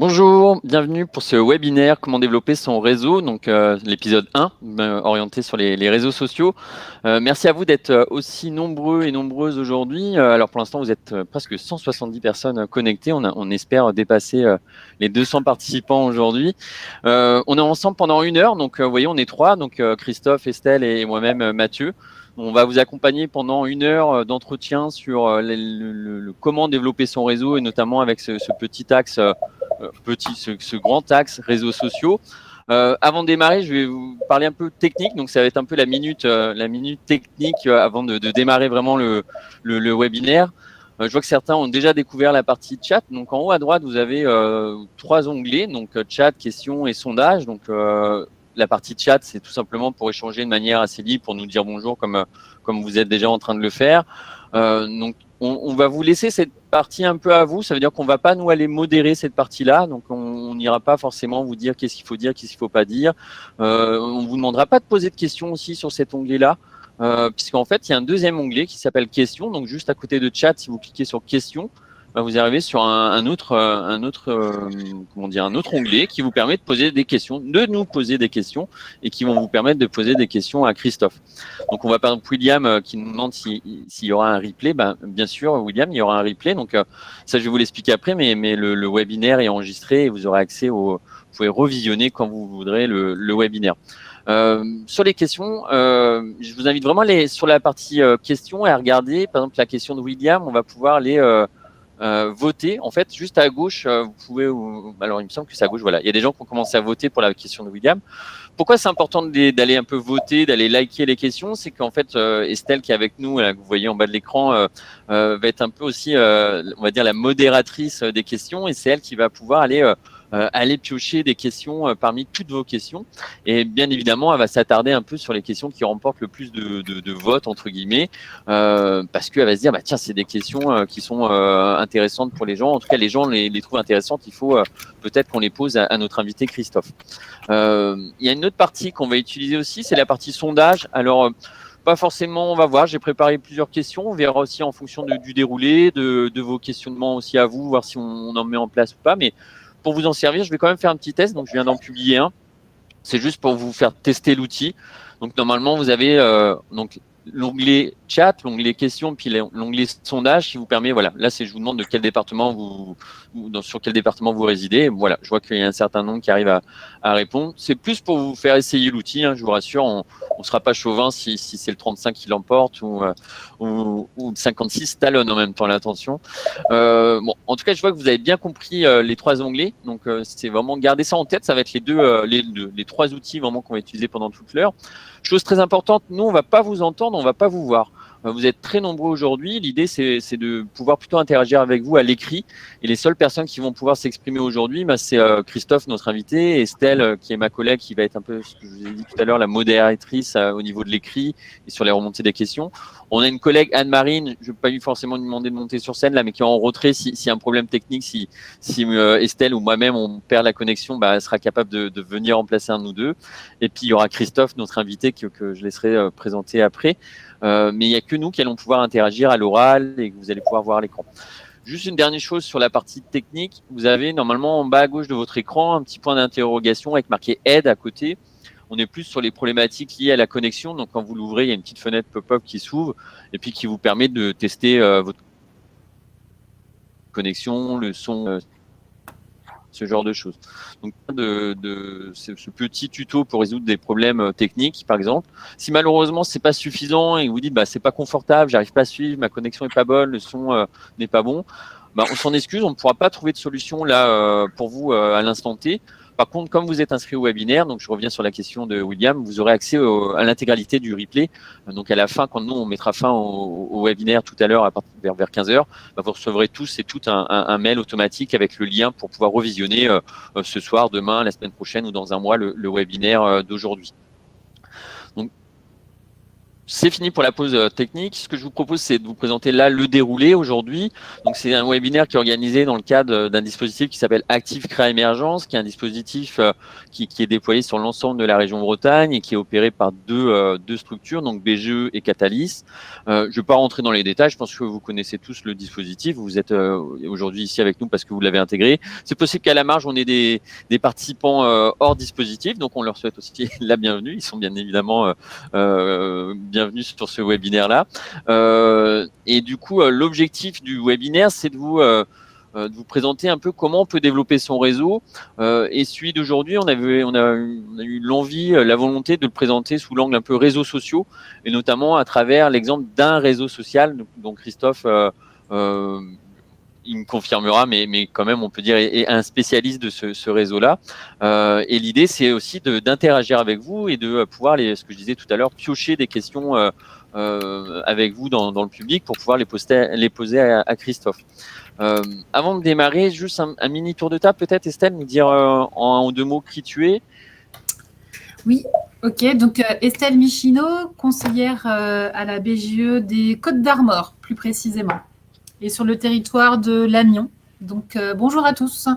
Bonjour, bienvenue pour ce webinaire Comment développer son réseau, donc l'épisode 1 orienté sur les réseaux sociaux. Merci à vous d'être aussi nombreux et nombreuses aujourd'hui. Alors pour l'instant, vous êtes presque 170 personnes connectées. On espère dépasser les 200 participants aujourd'hui. On est ensemble pendant 1 heure, donc vous voyez, on est trois, donc Christophe, Estelle et moi-même Mathieu. On va vous accompagner pendant 1 heure d'entretien sur le comment développer son réseau et notamment avec ce petit axe ce grand axe réseaux sociaux. Avant de démarrer, je vais vous parler un peu technique. Donc, ça va être un peu la minute technique avant de démarrer vraiment le webinaire. Je vois que certains ont déjà découvert la partie chat. Donc, en haut à droite, vous avez 3 onglets. Donc, chat, questions et sondages. Donc, la partie chat, c'est tout simplement pour échanger de manière assez libre, pour nous dire bonjour comme vous êtes déjà en train de le faire. Donc, on va vous laisser cette partie un peu à vous. Ça veut dire qu'on ne va pas nous aller modérer cette partie-là. Donc, on n'ira pas forcément vous dire qu'est-ce qu'il faut dire, qu'est-ce qu'il ne faut pas dire. On ne vous demandera pas de poser de questions aussi sur cet onglet-là. Puisqu'en fait, il y a un deuxième onglet qui s'appelle questions. Donc, juste à côté de chat, si vous cliquez sur questions, vous arrivez sur un autre onglet qui vous permet de poser des questions, de nous poser des questions et qui vont vous permettre de poser des questions à Christophe. Donc, on va par exemple William qui nous demande s'il y aura un replay. Bien sûr, William, il y aura un replay. Donc, ça, je vais vous l'expliquer après, mais le webinaire est enregistré et vous aurez accès vous pouvez revisionner quand vous voudrez le webinaire. Sur les questions, je vous invite vraiment sur la partie questions à regarder. Par exemple, la question de William, on va pouvoir voter. En fait, juste à gauche, vous pouvez. Alors, il me semble que c'est à gauche. Voilà, il y a des gens qui ont commencé à voter pour la question de William. Pourquoi c'est important d'aller un peu voter, d'aller liker les questions? C'est qu'en fait, Estelle qui est avec nous, là, que vous voyez en bas de l'écran, va être un peu aussi, on va dire, la modératrice des questions, et c'est elle qui va pouvoir aller piocher des questions parmi toutes vos questions. Et bien évidemment, elle va s'attarder un peu sur les questions qui remportent le plus de votes, entre guillemets, parce qu'elle va se dire, bah, tiens, c'est des questions qui sont intéressantes pour les gens. En tout cas, les gens les trouvent intéressantes. Il faut peut-être qu'on les pose à notre invité Christophe. Il y a une autre partie qu'on va utiliser aussi, c'est la partie sondage. Alors, pas forcément, on va voir, j'ai préparé plusieurs questions, on verra aussi en fonction du déroulé, de vos questionnements aussi à vous, voir si on en met en place ou pas. Mais pour vous en servir, je vais quand même faire un petit test, donc je viens d'en publier un. C'est juste pour vous faire tester l'outil. Donc normalement, vous avez l'onglet chat, l'onglet questions, puis l'onglet sondage qui vous permet, voilà, là je vous demande de quel département sur quel département vous résidez. Voilà, je vois qu'il y a un certain nombre qui arrive à répondre. C'est plus pour vous faire essayer l'outil, hein, je vous rassure, on ne sera pas chauvin si c'est le 35 qui l'emporte ou le 56 talonne en même temps l'attention. Bon, en tout cas, je vois que vous avez bien compris les 3 onglets. Donc, c'est vraiment garder ça en tête. Ça va être les 3 outils vraiment qu'on va utiliser pendant toute l'heure. Chose très importante, nous, on va pas vous entendre, on va pas vous voir. Vous êtes très nombreux aujourd'hui. L'idée, c'est de pouvoir plutôt interagir avec vous à l'écrit. Et les seules personnes qui vont pouvoir s'exprimer aujourd'hui, c'est Christophe, notre invité, et Estelle, qui est ma collègue, qui va être un peu, ce que je vous ai dit tout à l'heure, la modératrice au niveau de l'écrit et sur les remontées des questions. On a une collègue, Anne-Marine, je ne vais pas forcément lui demander de monter sur scène, là, mais qui est en retrait s'il y a un problème technique, si Estelle ou moi-même, on perd la connexion, elle sera capable de venir remplacer un de nous deux. Et puis, il y aura Christophe, notre invité, que je laisserai présenter après. Mais il n'y a que nous qui allons pouvoir interagir à l'oral et que vous allez pouvoir voir à l'écran. Juste une dernière chose sur la partie technique. Vous avez normalement en bas à gauche de votre écran un petit point d'interrogation avec marqué aide à côté. On est plus sur les problématiques liées à la connexion. Donc, quand vous l'ouvrez, il y a une petite fenêtre pop-up qui s'ouvre et puis qui vous permet de tester votre connexion, le son, ce genre de choses. Donc, ce petit tuto pour résoudre des problèmes techniques, par exemple. Si malheureusement, c'est pas suffisant et que vous dites, c'est pas confortable, j'arrive pas à suivre, ma connexion est pas bonne, le son n'est pas bon, on s'en excuse, on ne pourra pas trouver de solution là pour vous à l'instant T. Par contre, comme vous êtes inscrit au webinaire, donc je reviens sur la question de William, vous aurez accès à l'intégralité du replay. Donc à la fin, quand nous on mettra fin au webinaire tout à l'heure vers 15 h, vous recevrez tous et toutes un mail automatique avec le lien pour pouvoir revisionner ce soir, demain, la semaine prochaine ou dans un mois le webinaire d'aujourd'hui. Donc c'est fini pour la pause technique. Ce que je vous propose, c'est de vous présenter là le déroulé aujourd'hui. Donc, c'est un webinaire qui est organisé dans le cadre d'un dispositif qui s'appelle Active Créa Émergence, qui est un dispositif qui est déployé sur l'ensemble de la région Bretagne et qui est opéré par deux structures, donc BGE et Catalyst. Je ne vais pas rentrer dans les détails. Je pense que vous connaissez tous le dispositif. Vous êtes aujourd'hui ici avec nous parce que vous l'avez intégré. C'est possible qu'à la marge, on ait des participants hors dispositif. Donc, on leur souhaite aussi la bienvenue. Ils sont bien évidemment bienvenue sur ce webinaire-là. Et du coup, l'objectif du webinaire, c'est de vous présenter un peu comment on peut développer son réseau. Et celui d'aujourd'hui, on a eu l'envie, la volonté de le présenter sous l'angle un peu réseaux sociaux, et notamment à travers l'exemple d'un réseau social. Donc Christophe, il me confirmera, mais quand même, on peut dire, est un spécialiste de ce réseau-là. Et l'idée, c'est aussi d'interagir avec vous et de pouvoir, ce que je disais tout à l'heure, piocher des questions avec vous dans le public pour pouvoir les poser à Christophe. Avant de démarrer, juste un mini tour de table, peut-être, Estelle, nous dire en un ou deux mots qui tu es. Oui, ok. Donc, Estelle Michino, conseillère à la BGE des Côtes d'Armor, plus précisément, et sur le territoire de l'Anion. Donc, bonjour à tous.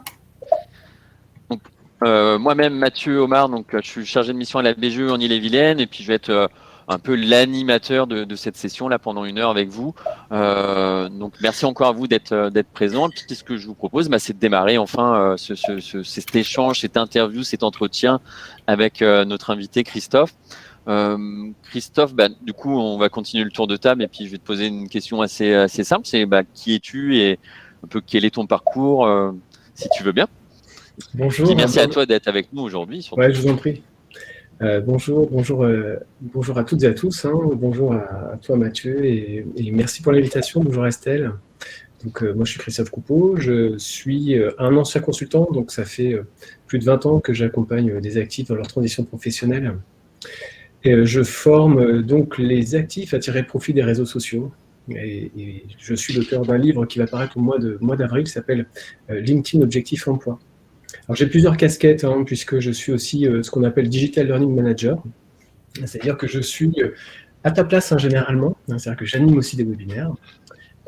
Donc, moi-même, Mathieu Omar, donc, je suis chargé de mission à la BGE en Ille-et-Vilaine, et puis je vais être un peu l'animateur de cette session là pendant 1 heure avec vous. Donc, merci encore à vous d'être présent. Puis, ce que je vous propose, c'est de démarrer enfin cet échange, cette interview, cet entretien avec notre invité Christophe. Christophe, du coup, on va continuer le tour de table et puis je vais te poser une question assez simple. C'est qui es-tu et un peu quel est ton parcours, si tu veux bien. Bonjour. Puis merci à toi d'être avec nous aujourd'hui. Ouais, je vous en prie. Bonjour à toutes et à tous. Bonjour à toi Mathieu et merci pour l'invitation. Bonjour Estelle. Donc moi je suis Christophe Coupeau, je suis un ancien consultant, donc ça fait plus de 20 ans que j'accompagne des actifs dans leur transition professionnelle. Et je forme donc les actifs à tirer profit des réseaux sociaux. Et je suis l'auteur d'un livre qui va paraître au mois d'avril qui s'appelle LinkedIn Objectif Emploi. Alors j'ai plusieurs casquettes puisque je suis aussi ce qu'on appelle Digital Learning Manager. C'est-à-dire que je suis à ta place généralement, c'est-à-dire que j'anime aussi des webinaires.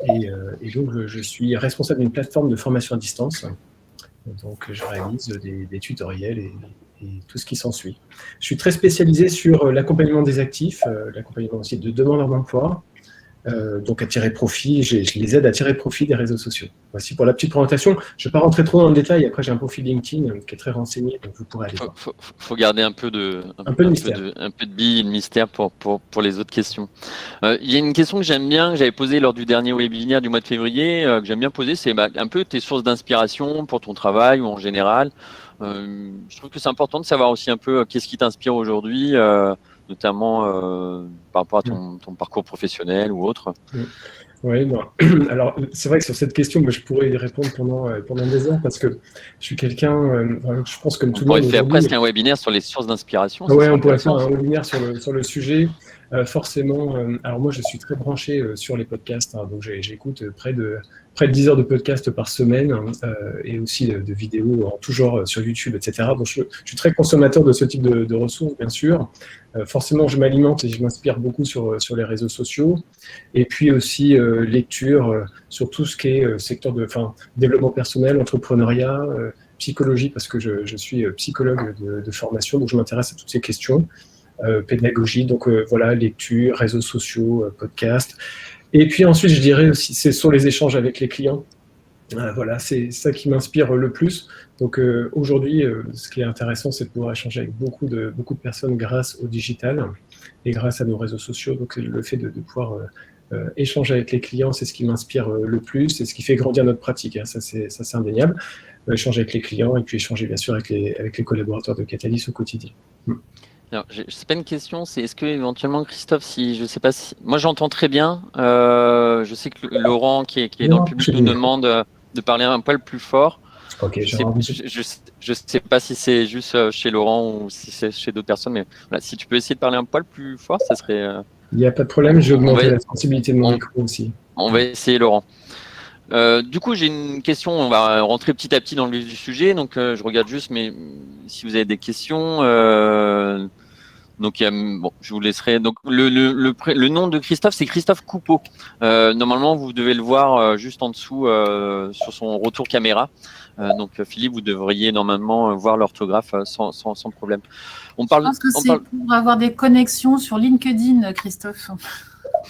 Et donc je suis responsable d'une plateforme de formation à distance. Donc je réalise des tutoriels et tout ce qui s'ensuit. Je suis très spécialisé sur l'accompagnement des actifs, l'accompagnement aussi de demandeurs d'emploi, donc à tirer profit, je les aide à tirer profit des réseaux sociaux. Voici pour la petite présentation. Je ne vais pas rentrer trop dans le détail, après j'ai un profil LinkedIn qui est très renseigné, donc vous pourrez aller voir. Faut garder un peu de billes, de mystère pour les autres questions. Il y a une question que j'aime bien, que j'avais posée lors du dernier webinaire du mois de février, que j'aime bien poser, c'est un peu tes sources d'inspiration pour ton travail ou en général. Je trouve que c'est important de savoir aussi un peu qu'est-ce qui t'inspire aujourd'hui, notamment par rapport à ton parcours professionnel ou autre. Oui, alors c'est vrai que sur cette question, je pourrais y répondre pendant des heures parce que je suis quelqu'un, je pense comme tout le monde. On pourrait faire presque un webinaire sur les sources d'inspiration. Oui, on pourrait faire un webinaire sur le sujet. Forcément, alors moi je suis très branché sur les podcasts, donc j'écoute près de 10 heures de podcasts par semaine et aussi de vidéos en tout genre sur YouTube, etc. Donc je suis très consommateur de ce type de ressources, bien sûr. Forcément, je m'alimente et je m'inspire beaucoup sur les réseaux sociaux. Et puis aussi lecture sur tout ce qui est secteur de développement personnel, entrepreneuriat, psychologie, parce que je suis psychologue de formation, donc je m'intéresse à toutes ces questions. Pédagogie, donc voilà, lecture, réseaux sociaux, podcast. Et puis ensuite, je dirais aussi, ce sont les échanges avec les clients. Voilà, c'est ça qui m'inspire le plus. Donc aujourd'hui, ce qui est intéressant, c'est de pouvoir échanger avec beaucoup de personnes grâce au digital et grâce à nos réseaux sociaux. Donc le fait de pouvoir échanger avec les clients, c'est ce qui m'inspire le plus, c'est ce qui fait grandir notre pratique. Ça, c'est indéniable. Échanger avec les clients et puis échanger bien sûr avec les collaborateurs de Catalyst au quotidien. Alors, c'est pas une question, c'est est-ce que éventuellement Christophe, je sais pas si moi j'entends très bien. Je sais que Laurent qui est dans le public nous demande de parler un poil plus fort. Okay, je sais pas si c'est juste chez Laurent ou si c'est chez d'autres personnes, mais voilà, si tu peux essayer de parler un poil plus fort, ça serait. Il n'y a pas de problème, je vais augmenter la sensibilité de mon micro aussi. On va essayer, Laurent. Du coup, j'ai une question. On va rentrer petit à petit dans le vif du sujet. Donc, je regarde juste, mais si vous avez des questions, Donc, bon, je vous laisserai. Donc, le nom de Christophe, c'est Christophe Coupeau. Normalement, vous devez le voir juste en dessous sur son retour caméra. Donc, Philippe, vous devriez normalement voir l'orthographe sans problème. Je pense que c'est pour avoir des connexions sur LinkedIn, Christophe.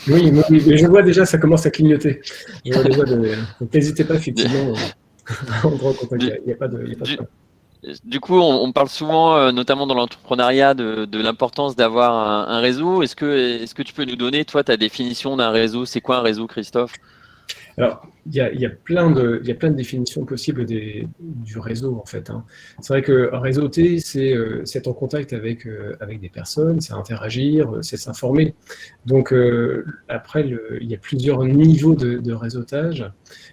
Oui, mais je vois déjà, ça commence à clignoter. Je vois déjà donc n'hésitez pas, effectivement, à entrer en contact. Il n'y a pas de problème. Du coup, on parle souvent, notamment dans l'entrepreneuriat, de l'importance d'avoir un réseau. Est-ce que tu peux nous donner, toi, ta définition d'un réseau? C'est quoi un réseau, Christophe? Alors, il y a plein de définitions possibles du réseau, en fait. Hein. C'est vrai que réseauter, c'est être en contact avec des personnes, c'est interagir, c'est s'informer. Donc, après, il y a plusieurs niveaux de réseautage.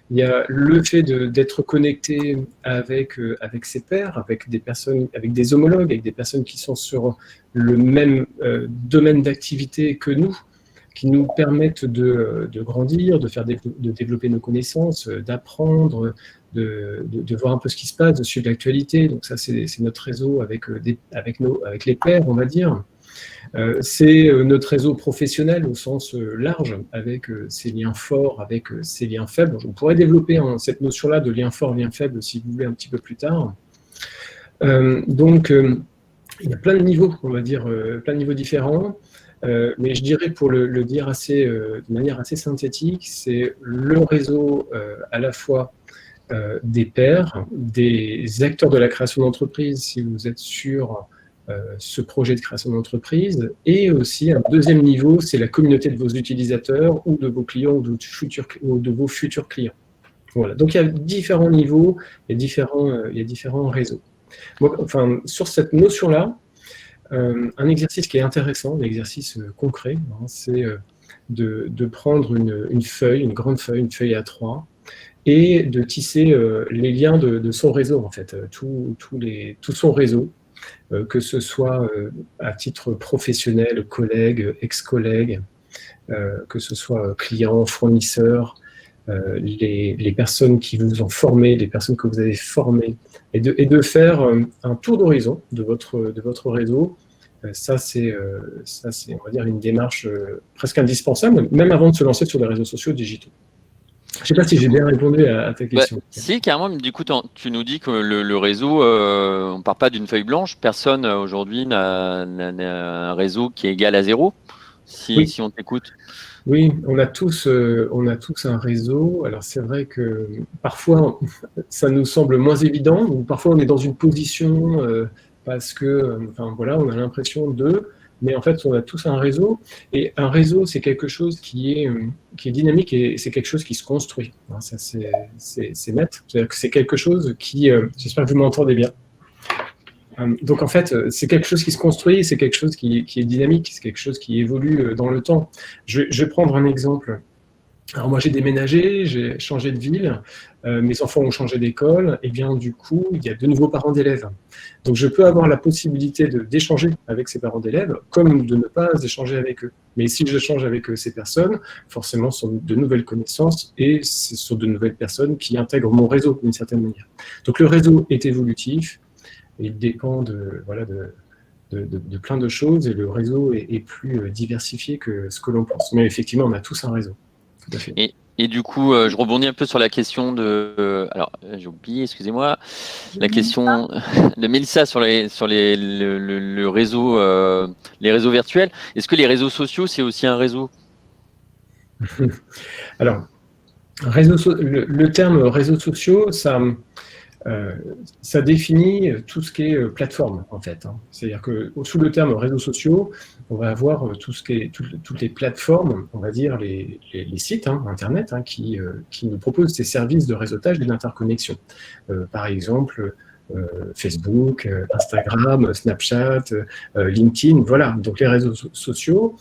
Il y a le fait d'être connecté avec ses pairs, avec des personnes, avec des homologues, avec des personnes qui sont sur le même domaine d'activité que nous, qui nous permettent de grandir, de développer nos connaissances, d'apprendre, de voir un peu ce qui se passe, de suivre l'actualité. Donc ça, c'est notre réseau avec les pairs, on va dire. C'est notre réseau professionnel au sens large, avec ses liens forts, avec ses liens faibles. On pourrait développer cette notion-là de lien fort, lien faible, si vous voulez, un petit peu plus tard. Donc, il y a plein de niveaux, on va dire, plein de niveaux différents. Mais je dirais, pour le dire de manière assez synthétique, c'est le réseau à la fois des pairs, des acteurs de la création d'entreprise, si vous êtes sur ce projet de création d'entreprise, et aussi un deuxième niveau, c'est la communauté de vos utilisateurs ou de vos clients ou de vos futurs clients. Voilà. Donc il y a différents niveaux, il y a différents réseaux. Donc, enfin, sur cette notion-là, un exercice qui est intéressant, un exercice concret, hein, c'est de prendre une feuille, une grande feuille, une feuille A3, et de tisser les liens de son réseau, en fait, tout son réseau, que ce soit à titre professionnel, collègue, ex-collègue, que ce soit client, fournisseur, les personnes qui vous ont formé, les personnes que vous avez formées, et de faire un tour d'horizon de votre réseau. Ça, c'est, on va dire, une démarche presque indispensable, même avant de se lancer sur les réseaux sociaux digitaux. Je ne sais pas si j'ai bien répondu à ta question. Si, carrément. Du coup, tu nous dis que le réseau, on ne part pas d'une feuille blanche. Personne aujourd'hui n'a un réseau qui est égal à zéro, si on t'écoute. Oui, on a tous un réseau. Alors c'est vrai que parfois ça nous semble moins évident, ou parfois on est dans une position parce que, enfin voilà, on a l'impression mais en fait on a tous un réseau. Et un réseau, c'est quelque chose qui est dynamique, et c'est quelque chose qui se construit. Hein, ça c'est net. C'est-à-dire que c'est quelque chose qui, j'espère que vous m'entendez bien. Donc en fait, c'est quelque chose qui se construit, c'est quelque chose qui est dynamique, c'est quelque chose qui évolue dans le temps. Je vais prendre un exemple. Alors moi j'ai déménagé, j'ai changé de ville, mes enfants ont changé d'école, et bien du coup il y a de nouveaux parents d'élèves. Donc je peux avoir la possibilité d'échanger avec ces parents d'élèves, comme de ne pas échanger avec eux. Mais si j'échange avec ces personnes, forcément ce sont de nouvelles connaissances, et ce sont de nouvelles personnes qui intègrent mon réseau d'une certaine manière. Donc le réseau est évolutif. Il dépend de plein de choses, et le réseau est plus diversifié que ce que l'on pense. Mais effectivement, on a tous un réseau. Tout à fait. Et du coup, je rebondis un peu sur la question alors, j'ai oublié, excusez-moi, la question de Mélissa sur le réseau, les réseaux virtuels. Est-ce que les réseaux sociaux, c'est aussi un réseau? Alors, le terme réseaux sociaux, ça définit tout ce qui est plateforme, en fait. Hein. C'est-à-dire que sous le terme réseaux sociaux, on va avoir toutes les plateformes, on va dire les sites Internet, qui nous proposent ces services de réseautage et d'interconnexion. Par exemple, Facebook, Instagram, Snapchat, LinkedIn, voilà. Donc les réseaux sociaux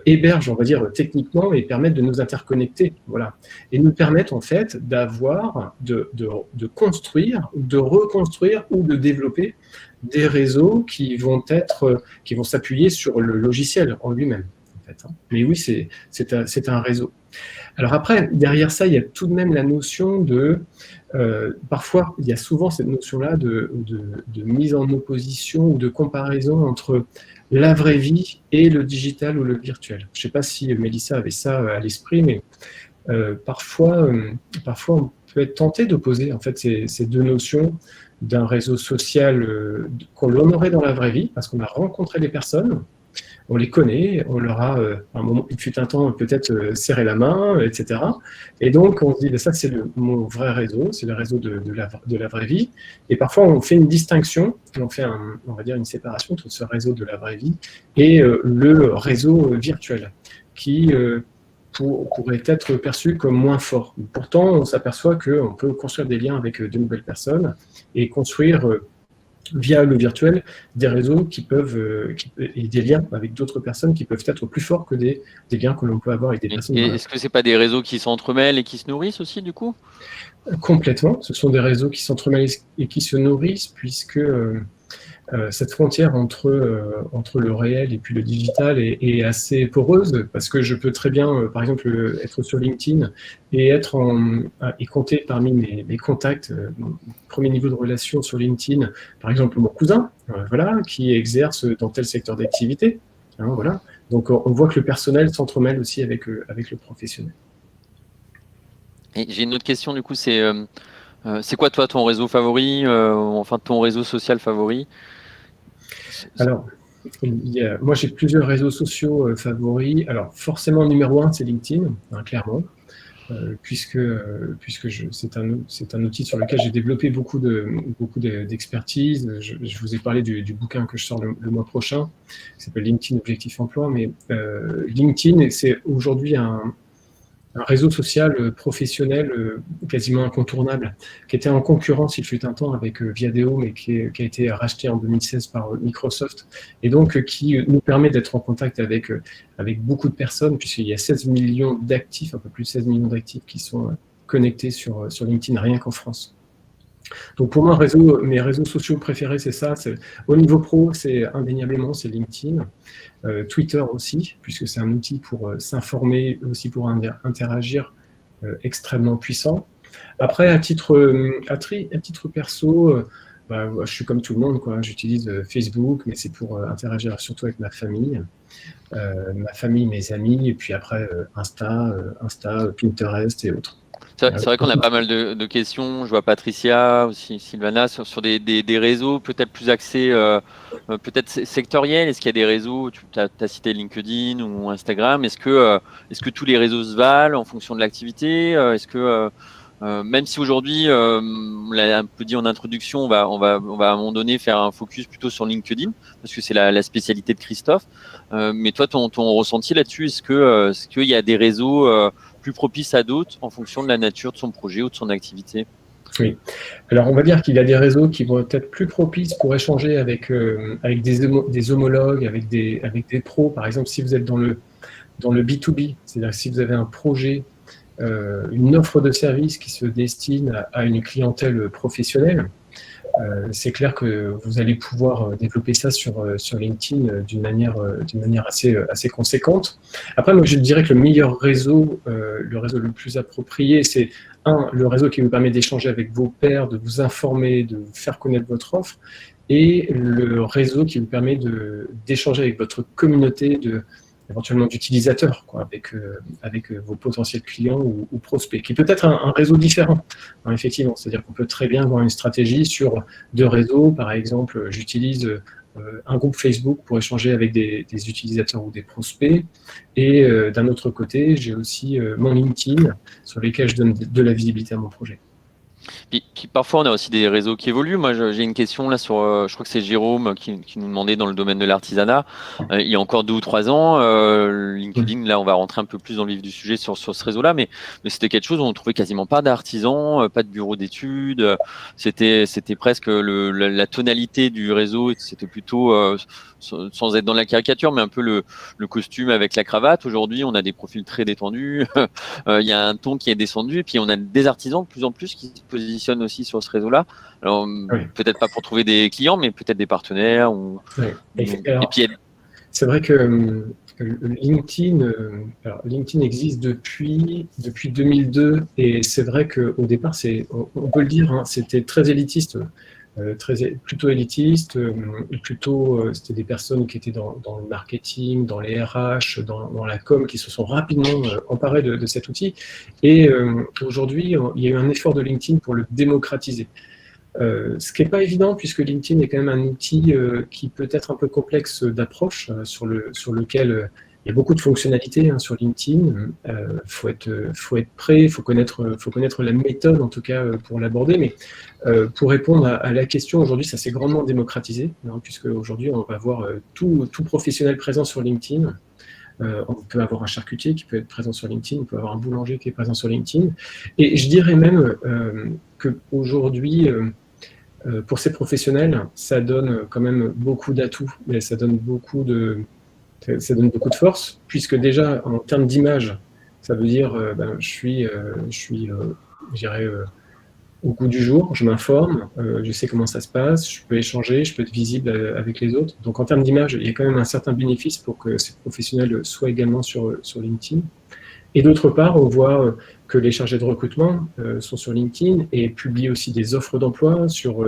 hébergent, on va dire, techniquement, et permettent de nous interconnecter, voilà. Et nous permettent en fait de construire, de reconstruire ou de développer des réseaux qui vont s'appuyer sur le logiciel en lui-même. En fait. Mais oui, c'est un réseau. Alors après, derrière ça, il y a tout de même la notion de... parfois, il y a souvent cette notion-là de mise en opposition ou de comparaison entre la vraie vie et le digital ou le virtuel. Je ne sais pas si Mélissa avait ça à l'esprit, mais parfois, on peut être tenté d'opposer en fait ces deux notions d'un réseau social qu'on aurait dans la vraie vie, parce qu'on a rencontré des personnes, on les connaît, on leur a, à un moment, il fut un temps, peut-être serré la main, etc. Et donc, on se dit, ça, c'est mon vrai réseau, c'est le réseau de la vraie vie. Et parfois, on fait une distinction, on fait, on va dire, une séparation entre ce réseau de la vraie vie et le réseau virtuel, qui pourrait être perçu comme moins fort. Pourtant, on s'aperçoit qu'on peut construire des liens avec de nouvelles personnes et construire via le virtuel des réseaux et des liens avec d'autres personnes qui peuvent être plus forts que des liens que l'on peut avoir avec des personnes. Est-ce que ce n'est pas des réseaux qui s'entremêlent et qui se nourrissent aussi, du coup? Complètement. Ce sont des réseaux qui s'entremêlent et qui se nourrissent, puisque cette frontière entre le réel et puis le digital est assez poreuse, parce que je peux très bien, par exemple, être sur LinkedIn et compter parmi mes contacts, mon premier niveau de relation sur LinkedIn, par exemple mon cousin, voilà, qui exerce dans tel secteur d'activité. Voilà. Donc on voit que le personnel s'entremêle aussi avec le professionnel. Et j'ai une autre question, du coup, c'est quoi, toi, ton réseau favori, enfin ton réseau social favori? Alors, moi j'ai plusieurs réseaux sociaux favoris. Alors forcément, numéro 1, c'est LinkedIn, clairement, puisque c'est un outil sur lequel j'ai développé beaucoup d'expertise. Je vous ai parlé du bouquin que je sors le mois prochain, qui s'appelle LinkedIn Objectif Emploi, mais LinkedIn, c'est aujourd'hui un réseau social professionnel quasiment incontournable, qui était en concurrence, il fut un temps, avec Viadeo, mais qui a été racheté en 2016 par Microsoft, et donc qui nous permet d'être en contact avec beaucoup de personnes, puisqu'il y a 16 millions d'actifs, un peu plus de 16 millions d'actifs qui sont connectés sur LinkedIn, rien qu'en France. Donc pour moi, mes réseaux sociaux préférés, c'est ça. Au niveau pro, c'est indéniablement, c'est LinkedIn. Twitter aussi, puisque c'est un outil pour s'informer, aussi pour interagir, extrêmement puissant. Après, à titre perso, je suis comme tout le monde, quoi. J'utilise Facebook, mais c'est pour interagir surtout avec ma famille, mes amis, et puis après Insta, Pinterest et autres. C'est vrai qu'on a pas mal de questions. Je vois Patricia, aussi Sylvana, sur des réseaux peut-être plus axés, peut-être sectoriels. Est-ce qu'il y a des réseaux, tu as cité LinkedIn ou Instagram, est-ce que tous les réseaux se valent en fonction de l'activité? Est-ce que, même si aujourd'hui, on l'a un peu dit en introduction, on va à un moment donné faire un focus plutôt sur LinkedIn, parce que c'est la spécialité de Christophe. Mais toi, ton ressenti là-dessus, est-ce qu'il y a des réseaux plus propice à d'autres en fonction de la nature de son projet ou de son activité? Oui. Alors, on va dire qu'il y a des réseaux qui vont être plus propices pour échanger avec des homologues, avec des pros. Par exemple, si vous êtes dans le B2B, c'est-à-dire si vous avez un projet, une offre de service qui se destine à une clientèle professionnelle, c'est clair que vous allez pouvoir développer ça sur LinkedIn d'une manière assez conséquente. Après, moi, je dirais que le meilleur réseau, le réseau le plus approprié, c'est le réseau qui vous permet d'échanger avec vos pairs, de vous informer, de vous faire connaître votre offre, et le réseau qui vous permet d'échanger avec votre communauté, éventuellement d'utilisateurs, avec vos potentiels clients ou prospects, qui peut être un réseau différent, effectivement. C'est-à-dire qu'on peut très bien avoir une stratégie sur 2 réseaux. Par exemple, j'utilise un groupe Facebook pour échanger avec des utilisateurs ou des prospects, et d'un autre côté, j'ai aussi mon LinkedIn sur lesquels je donne de la visibilité à mon projet. Puis parfois, on a aussi des réseaux qui évoluent. Moi, j'ai une question là sur, je crois que c'est Jérôme qui nous demandait dans le domaine de l'artisanat. Il y a encore 2 ou 3 ans, LinkedIn, là, on va rentrer un peu plus dans le vif du sujet sur ce réseau-là, mais c'était quelque chose où on trouvait quasiment pas d'artisans, pas de bureaux d'études. C'était presque la tonalité du réseau, c'était plutôt, sans être dans la caricature, mais un peu le costume avec la cravate. Aujourd'hui, on a des profils très détendus. Il y a un ton qui est descendu, et puis on a des artisans de plus en plus qui se positionnent aussi sur ce réseau-là. Alors, peut-être pas pour trouver des clients, mais peut-être des partenaires. Oui. Et puis, c'est vrai que LinkedIn, alors LinkedIn existe depuis 2002 et c'est vrai qu'au départ, on peut le dire, hein, c'était très élitiste, plutôt élitiste, c'était des personnes qui étaient dans le marketing, dans les RH, dans la com, qui se sont rapidement emparées de cet outil. Et aujourd'hui, il y a eu un effort de LinkedIn pour le démocratiser. Ce qui n'est pas évident puisque LinkedIn est quand même un outil qui peut être un peu complexe d'approche, sur lequel il y a beaucoup de fonctionnalités, hein, sur LinkedIn. Faut être prêt, faut connaître la méthode en tout cas pour l'aborder. Mais pour répondre à la question, aujourd'hui ça s'est grandement démocratisé, hein, puisque aujourd'hui on va voir tout professionnel présent sur LinkedIn. On peut avoir un charcutier qui peut être présent sur LinkedIn, on peut avoir un boulanger qui est présent sur LinkedIn. Et je dirais même qu'aujourd'hui, pour ces professionnels, ça donne quand même beaucoup d'atouts, mais ça donne beaucoup de force, puisque déjà, en termes d'image, ça veut dire je dirais, au goût du jour, je m'informe, je sais comment ça se passe, je peux échanger, je peux être visible avec les autres. Donc en termes d'image, il y a quand même un certain bénéfice pour que ces professionnels soient également sur LinkedIn. Et d'autre part, on voit que les chargés de recrutement sont sur LinkedIn et publient aussi des offres d'emploi sur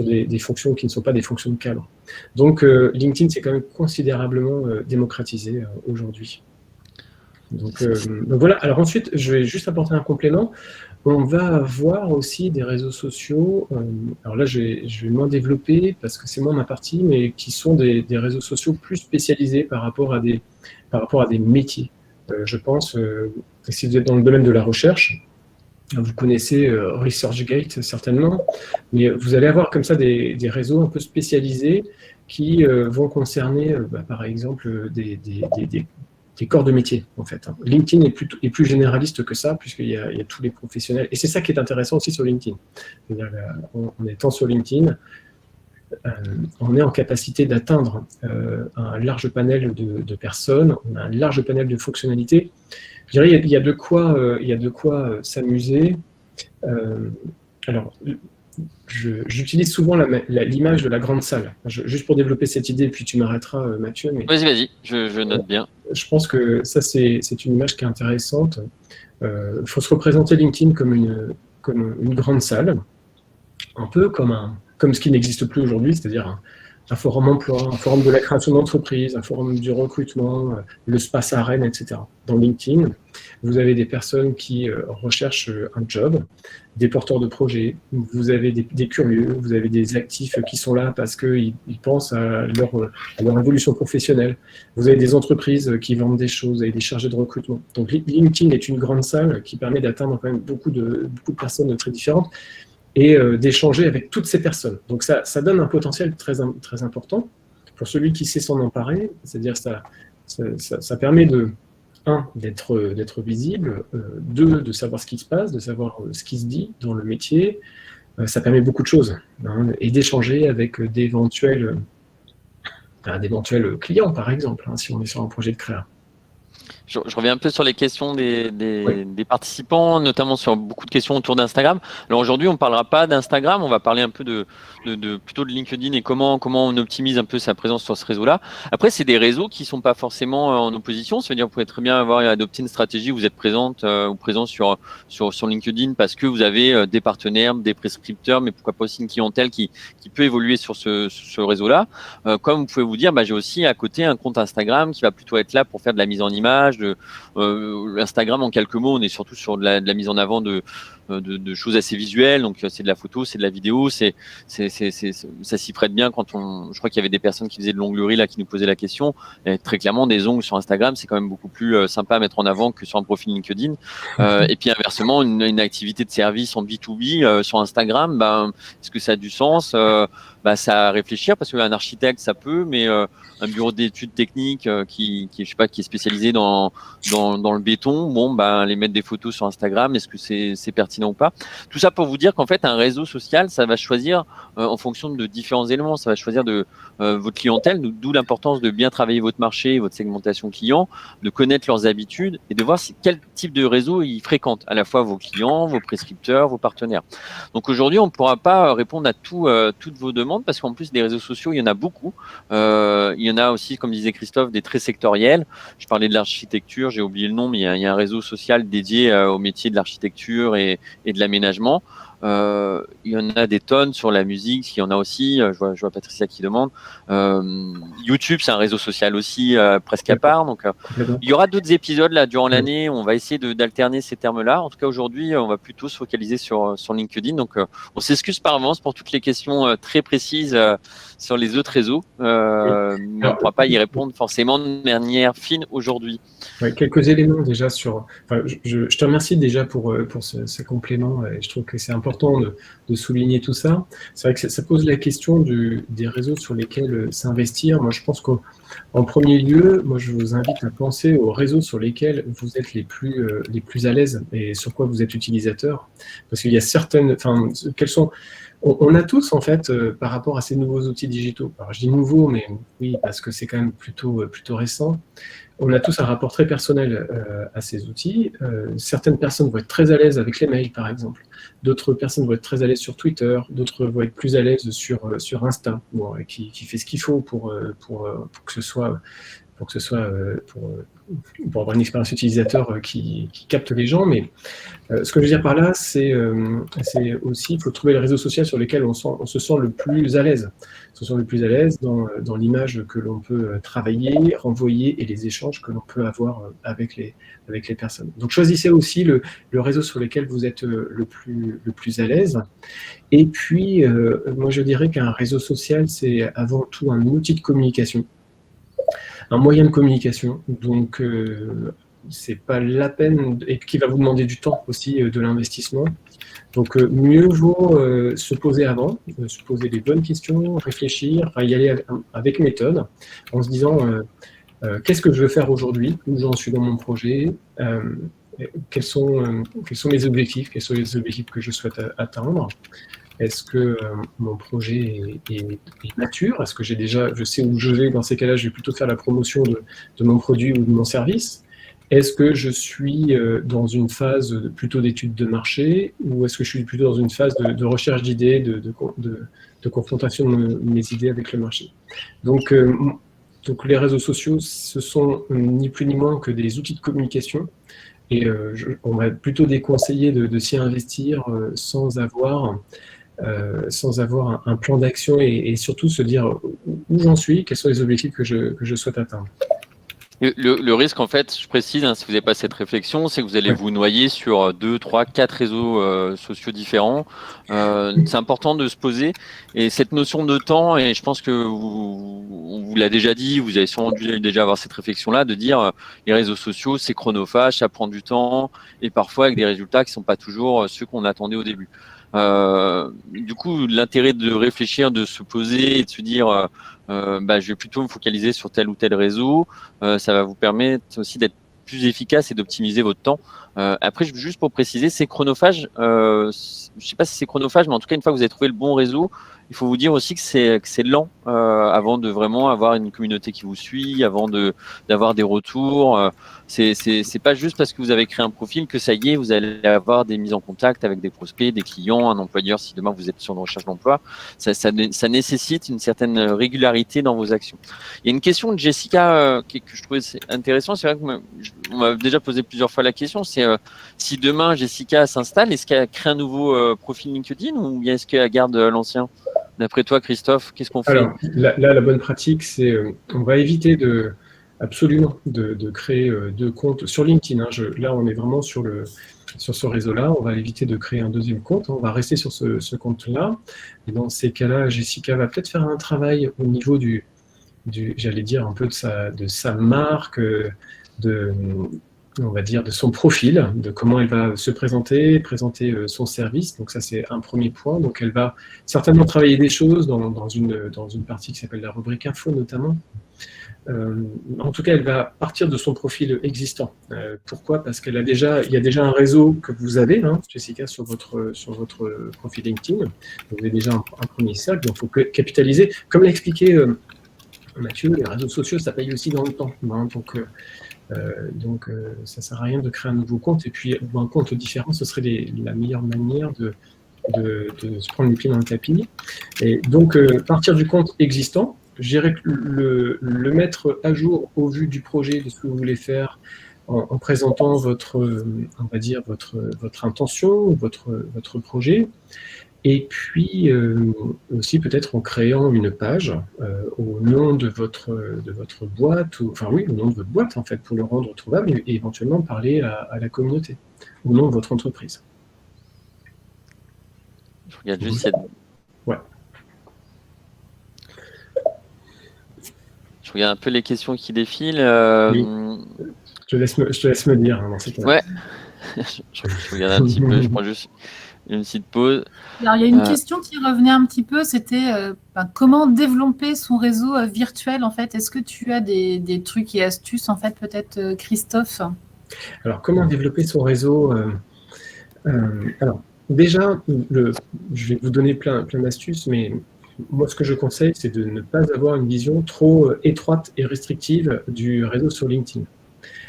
des fonctions qui ne sont pas des fonctions de cadre. Donc LinkedIn s'est quand même considérablement démocratisé aujourd'hui. Donc voilà. Alors ensuite, je vais juste apporter un complément. On va avoir aussi des réseaux sociaux. Alors là, je vais moins développer parce que c'est moins ma partie, mais qui sont des réseaux sociaux plus spécialisés par rapport à des métiers. Je pense, si vous êtes dans le domaine de la recherche, vous connaissez ResearchGate certainement, mais vous allez avoir comme ça des réseaux un peu spécialisés qui vont concerner, par exemple, des corps de métier, en fait. LinkedIn est plus généraliste que ça, puisqu'il y a tous les professionnels. Et c'est ça qui est intéressant aussi sur LinkedIn. C'est-à-dire, en étant sur LinkedIn, on est en capacité d'atteindre un large panel de personnes, on a un large panel de fonctionnalités. Je dirais il y a de quoi s'amuser. Alors, j'utilise souvent l'image de la grande salle. Juste pour développer cette idée, puis tu m'arrêteras, Mathieu. Mais vas-y, je note bien. Je pense que ça, c'est une image qui est intéressante. Il faut se représenter LinkedIn comme une grande salle, un peu comme ce qui n'existe plus aujourd'hui, c'est-à-dire un forum emploi, un forum de la création d'entreprise, un forum du recrutement, le space arène, etc. Dans LinkedIn, vous avez des personnes qui recherchent un job, des porteurs de projets, vous avez des curieux, vous avez des actifs qui sont là parce qu'ils pensent à leur évolution professionnelle. Vous avez des entreprises qui vendent des choses, vous avez des chargés de recrutement. Donc LinkedIn est une grande salle qui permet d'atteindre quand même beaucoup de personnes très différentes et d'échanger avec toutes ces personnes. Donc ça donne un potentiel très, très important pour celui qui sait s'en emparer, c'est-à-dire ça permet d'être visible, de savoir ce qui se passe, de savoir ce qui se dit dans le métier. Ça permet beaucoup de choses, hein, et d'échanger avec d'éventuels clients, par exemple, hein, si on est sur un projet de créa. Je reviens un peu sur les questions des participants, notamment sur beaucoup de questions autour d'Instagram. Alors aujourd'hui, on ne parlera pas d'Instagram, on va parler un peu plutôt de LinkedIn et comment on optimise un peu sa présence sur ce réseau-là. Après, c'est des réseaux qui ne sont pas forcément en opposition. Ça veut dire que vous pouvez très bien avoir adopté une stratégie où vous êtes présente ou présent sur LinkedIn parce que vous avez des partenaires, des prescripteurs, mais pourquoi pas aussi une clientèle qui peut évoluer sur ce réseau-là. Comme vous pouvez vous dire, j'ai aussi à côté un compte Instagram qui va plutôt être là pour faire de la mise en image. Instagram, en quelques mots, on est surtout sur de la mise en avant de choses assez visuelles. Donc c'est de la photo, c'est de la vidéo, ça s'y prête bien quand je crois qu'il y avait des personnes qui faisaient de l'onglerie là qui nous posaient la question. Et très clairement, des ongles sur Instagram, c'est quand même beaucoup plus sympa à mettre en avant que sur un profil LinkedIn. Et puis inversement, une activité de service en B2B sur Instagram, est-ce que ça a du sens? Ça à réfléchir parce qu'un architecte ça peut, mais un bureau d'études techniques qui est spécialisé dans le béton, les mettre des photos sur Instagram, est-ce que c'est pertinent? pertinent ou pas. Tout ça pour vous dire qu'en fait, un réseau social, ça va choisir en fonction de différents éléments. Ça va choisir de votre clientèle, d'où l'importance de bien travailler votre marché, votre segmentation client, de connaître leurs habitudes et de voir quel type de réseau ils fréquentent, à la fois vos clients, vos prescripteurs, vos partenaires. Donc aujourd'hui, on ne pourra pas répondre à toutes vos demandes parce qu'en plus des réseaux sociaux, il y en a beaucoup. Il y en a aussi, comme disait Christophe, des très sectoriels. Je parlais de l'architecture, j'ai oublié le nom, mais il y a un réseau social dédié au métier de l'architecture et de l'aménagement. Il y en a des tonnes sur la musique, il y en a aussi, je vois Patricia qui demande. YouTube, c'est un réseau social aussi presque à part. Donc, il y aura d'autres épisodes là durant l'année. On va essayer d'alterner ces termes-là. En tout cas, aujourd'hui, on va plutôt se focaliser sur LinkedIn. Donc, on s'excuse par avance pour toutes les questions très précises sur les autres réseaux. Mais on ne pourra pas y répondre forcément de manière fine aujourd'hui. Ouais, quelques éléments déjà sur. Enfin, je te remercie déjà pour ce complément. Et je trouve que c'est important de souligner tout ça. C'est vrai que ça pose la question des réseaux sur lesquels s'investir. Moi, je pense qu'en premier lieu, moi, je vous invite à penser aux réseaux sur lesquels vous êtes les plus à l'aise et sur quoi vous êtes utilisateur. Parce qu'il y a certaines. Enfin, quels sont. On a tous, en fait, par rapport à ces nouveaux outils digitaux, alors je dis nouveaux, mais oui, parce que c'est quand même plutôt récent, on a tous un rapport très personnel à ces outils. Certaines personnes vont être très à l'aise avec les mails, par exemple. D'autres personnes vont être très à l'aise sur Twitter, d'autres vont être plus à l'aise sur Insta, bon, qui fait ce qu'il faut pour que ce soit pour avoir une expérience utilisateur qui capte les gens. Mais ce que je veux dire par là, c'est aussi, il faut trouver les réseaux sociaux sur lesquels on se sent le plus à l'aise. On se sent le plus à l'aise dans l'image que l'on peut travailler, renvoyer et les échanges que l'on peut avoir avec les personnes. Donc choisissez aussi le réseau sur lequel vous êtes le plus à l'aise. Et puis, moi je dirais qu'un réseau social, c'est avant tout un outil de communication. Un moyen de communication, donc c'est pas la peine, et qui va vous demander du temps aussi, de l'investissement. Donc mieux vaut se poser avant, se poser les bonnes questions, réfléchir, enfin, y aller avec méthode, en se disant qu'est-ce que je veux faire aujourd'hui, où j'en suis dans mon projet, quels sont mes objectifs, quels sont les objectifs que je souhaite atteindre. Est-ce que mon projet est mature? Est-ce que je sais où je vais? Dans ces cas-là, je vais plutôt faire la promotion de mon produit ou de mon service. Est-ce que je suis dans une phase plutôt d'étude de marché ou est-ce que je suis plutôt dans une phase de recherche d'idées, de confrontation de mes idées avec le marché? Donc les réseaux sociaux, ce sont ni plus ni moins que des outils de communication. Et on va plutôt déconseiller de s'y investir sans avoir un plan d'action et surtout se dire où j'en suis, quels sont les objectifs que je souhaite atteindre. Le risque, en fait, je précise, si vous n'avez pas cette réflexion, c'est que vous allez vous noyer sur 2, 3, 4 réseaux sociaux différents. C'est important de se poser. Et cette notion de temps, et je pense que on vous l'a déjà dit, vous avez sûrement dû déjà avoir cette réflexion-là, de dire les réseaux sociaux, c'est chronophage, ça prend du temps, et parfois avec des résultats qui ne sont pas toujours ceux qu'on attendait au début. Du coup, l'intérêt de réfléchir, de se poser et de se dire je vais plutôt me focaliser sur tel ou tel réseau, ça va vous permettre aussi d'être plus efficace et d'optimiser votre temps. Après, juste pour préciser, c'est chronophage. Je ne sais pas si c'est chronophage, mais en tout cas, une fois que vous avez trouvé le bon réseau, il faut vous dire aussi que c'est lent avant de vraiment avoir une communauté qui vous suit, avant d'avoir des retours. C'est pas juste parce que vous avez créé un profil que ça y est, vous allez avoir des mises en contact avec des prospects, des clients, un employeur si demain vous êtes sur une recherche d'emploi. Ça nécessite une certaine régularité dans vos actions. Il y a une question de Jessica que je trouvais intéressante. C'est vrai qu'on m'a déjà posé plusieurs fois la question. C'est si demain Jessica s'installe, est-ce qu'elle crée un nouveau profil LinkedIn ou bien est-ce qu'elle garde l'ancien? D'après toi, Christophe, qu'est-ce qu'on fait? Alors, là, la bonne pratique, c'est on va éviter absolument de créer deux comptes sur LinkedIn. Là, on est vraiment sur ce réseau-là. On va éviter de créer un deuxième compte. On va rester sur ce compte-là. Et dans ces cas-là, Jessica va peut-être faire un travail au niveau j'allais dire, un peu de sa marque, on va dire, de son profil, de comment elle va se présenter son service. Donc ça, c'est un premier point. Donc elle va certainement travailler des choses dans une partie qui s'appelle la rubrique info notamment. En tout cas, elle va partir de son profil existant. Pourquoi? Parce qu'il y a déjà un réseau que vous avez, hein, Jessica, sur votre profil LinkedIn. Vous avez déjà un premier cercle, donc il faut capitaliser. Comme l'a expliqué Mathieu, les réseaux sociaux, ça paye aussi dans le temps. Hein, donc, ça ne sert à rien de créer un nouveau compte. Et puis, un compte différent, ce serait la meilleure manière de se prendre les pieds dans le tapis. Et donc, partir du compte existant, gérer le mettre à jour au vu du projet, de ce que vous voulez faire, en présentant on va dire, votre intention, votre projet. Et puis, aussi peut-être en créant une page au nom de votre boîte, au nom de votre boîte, en fait, pour le rendre trouvable et éventuellement parler à la communauté, au nom de votre entreprise. Je regarde juste. Ouais. Je regarde un peu les questions qui défilent. Oui. Je te laisse me dire, hein, dans ces cas-là. Ouais. je regarde un petit peu. Je prends juste une petite pause. Alors, il y a une question qui revenait un petit peu, c'était comment développer son réseau virtuel, en fait. Est-ce que tu as des trucs et astuces, en fait, peut-être, Christophe? Alors, comment développer son réseau alors, déjà, je vais vous donner plein d'astuces, mais moi, ce que je conseille, c'est de ne pas avoir une vision trop étroite et restrictive du réseau sur LinkedIn.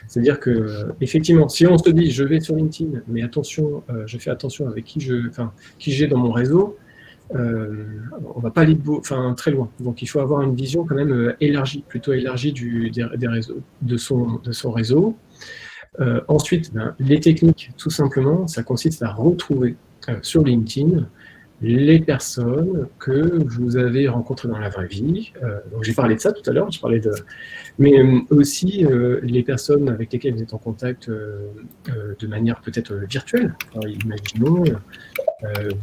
C'est-à-dire que, effectivement, si on se dit je vais sur LinkedIn, mais attention, je fais attention avec qui j'ai dans mon réseau, on ne va pas aller très loin. Donc, il faut avoir une vision quand même plutôt élargie des réseaux, de son réseau. Ensuite, les techniques, tout simplement, ça consiste à retrouver sur LinkedIn les personnes que vous avez rencontrées dans la vraie vie. Donc j'ai parlé de ça tout à l'heure, mais aussi les personnes avec lesquelles vous êtes en contact de manière peut-être virtuelle. Alors, imaginons,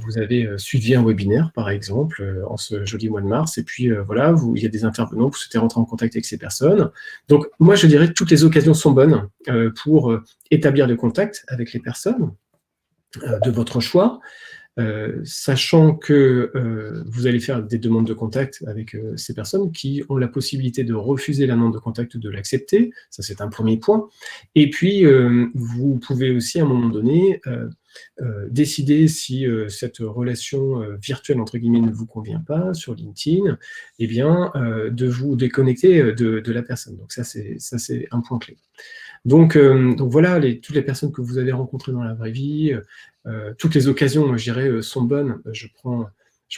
vous avez suivi un webinaire, par exemple, en ce joli mois de mars, et puis voilà, il y a des intervenants, vous souhaitez rentrer en contact avec ces personnes. Donc moi, je dirais que toutes les occasions sont bonnes pour établir le contact avec les personnes de votre choix. Sachant que vous allez faire des demandes de contact avec ces personnes qui ont la possibilité de refuser la demande de contact ou de l'accepter, ça c'est un premier point. Et puis, vous pouvez aussi à un moment donné décider si cette relation virtuelle, entre guillemets, ne vous convient pas sur LinkedIn, eh bien, de vous déconnecter de la personne. Donc ça c'est un point clé. Donc voilà, toutes les personnes que vous avez rencontrées dans la vraie vie, toutes les occasions, je dirais, sont bonnes. Je